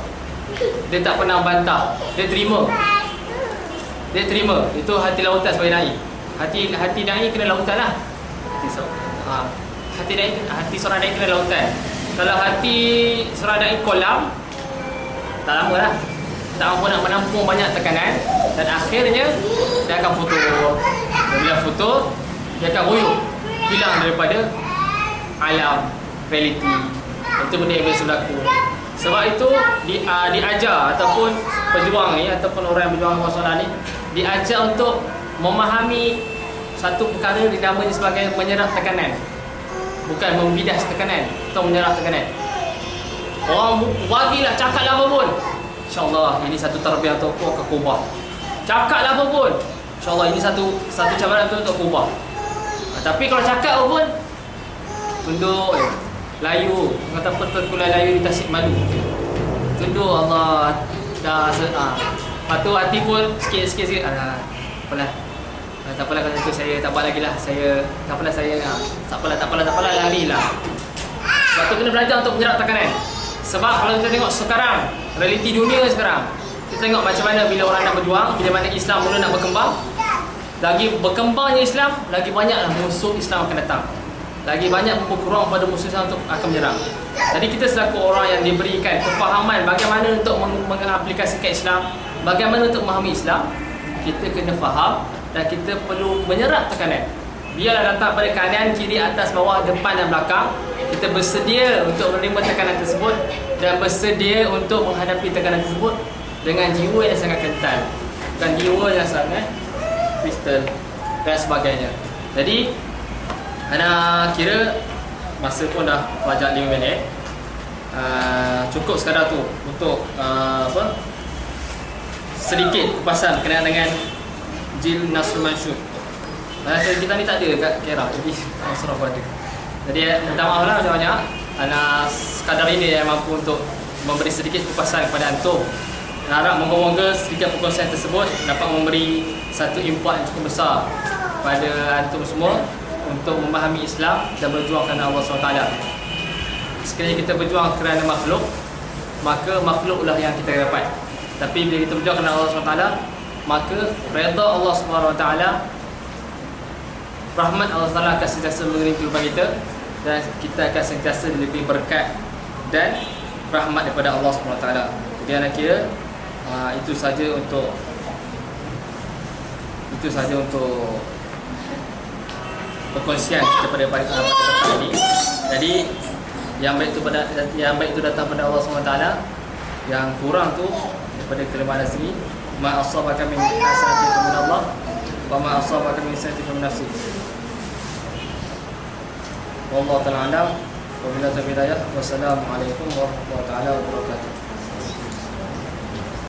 Speaker 1: dia tak pernah bantah. Dia terima. Itu hati lautan sebagai da'i. Hati da'i kena lautan lah. Hati seorang da'i kena lautan. Kalau hati seorang da'i kolam, tak lama lah, tak mampu nak menampung banyak tekanan, dan akhirnya dia akan futur. Bila futur, dia akan royok, hilang daripada alam realiti. Itu benda yang biasa berlaku. Sebab itu diajar ataupun pejuang ni, ataupun orang yang berjuang masalah ni, diajar untuk memahami satu perkara dinamanya sebagai menyerap tekanan. Bukan membidas tekanan atau menyerap tekanan. Orang bagilah, cakaplah apa pun, InsyaAllah ini satu tarbiyah untuk aku akan kubah. Cakaplah apa pun, InsyaAllah ini satu cabaran untuk kubah. Tapi kalau cakap apa pun, tunduk layu, kata pertukulan layu di tasik malu. Tunduk Allah dah lepas tu hati pun sikit-sikit apalah. Tak apalah kata tu, saya tak buat lagi lah. Saya tak apalah, saya tak apalah lari lah. Sebab tu kena belajar untuk menyerap tekanan. Sebab kalau kita tengok sekarang, realiti dunia sekarang, kita tengok macam mana bila orang nak berjuang, bila mana Islam mula nak berkembang. Lagi berkembangnya Islam, lagi banyaklah musuh Islam akan datang. Lagi banyak berkurang pada musuh Islam untuk akan menyerang. Jadi kita selaku orang yang diberikan kefahaman bagaimana untuk mengaplikasikan Islam, bagaimana untuk memahami Islam, kita kena faham dan kita perlu menyerap tekanan. Biarlah datang pada kanan, kiri, atas, bawah, depan dan belakang, kita bersedia untuk menerima tekanan tersebut dan bersedia untuk menghadapi tekanan tersebut dengan jiwa yang sangat kental, bukan jiwa yang sangat kristal dan sebagainya. Jadi ana kira masa pun dah pajak 5 minit. Cukup sekadar tu untuk sedikit kupasan berkenaan dengan Jil Nasrul Mansyur. Kita ni tak ada kat Kera, jadi Nasrul pun ada. Jadi minta maaf lah banyak-banyak. Ana sekadar ini yang mampu untuk memberi sedikit kupasan kepada antum. Harap moga-moga sedikit perkongsian tersebut dapat memberi satu impak yang cukup besar pada antum semua untuk memahami Islam dan berjuang kerana Allah SWT. Sekiranya kita berjuang kerana makhluk, maka makhluklah yang kita dapat. Tapi bila kita berjuang kerana Allah SWT, maka redha Allah SWT, rahmat Allah SWT akan sentiasa mengelilingi kehidupan kita dan kita akan sentiasa diberi berkat dan rahmat daripada Allah SWT. Jadi anak kira itu saja untuk perkongsian kepada petang ini. Jadi yang baik itu datang pada Allah SWT, yang kurang tu daripada kelemahan sendiri. Ma asabaka min hasanatin min Allah wa ma asabaka min sayyi'atin min nafsik. Wallahu ta'ala alam. Wabillahi taufiq. Wassalamualaikum warahmatullahi wabarakatuh.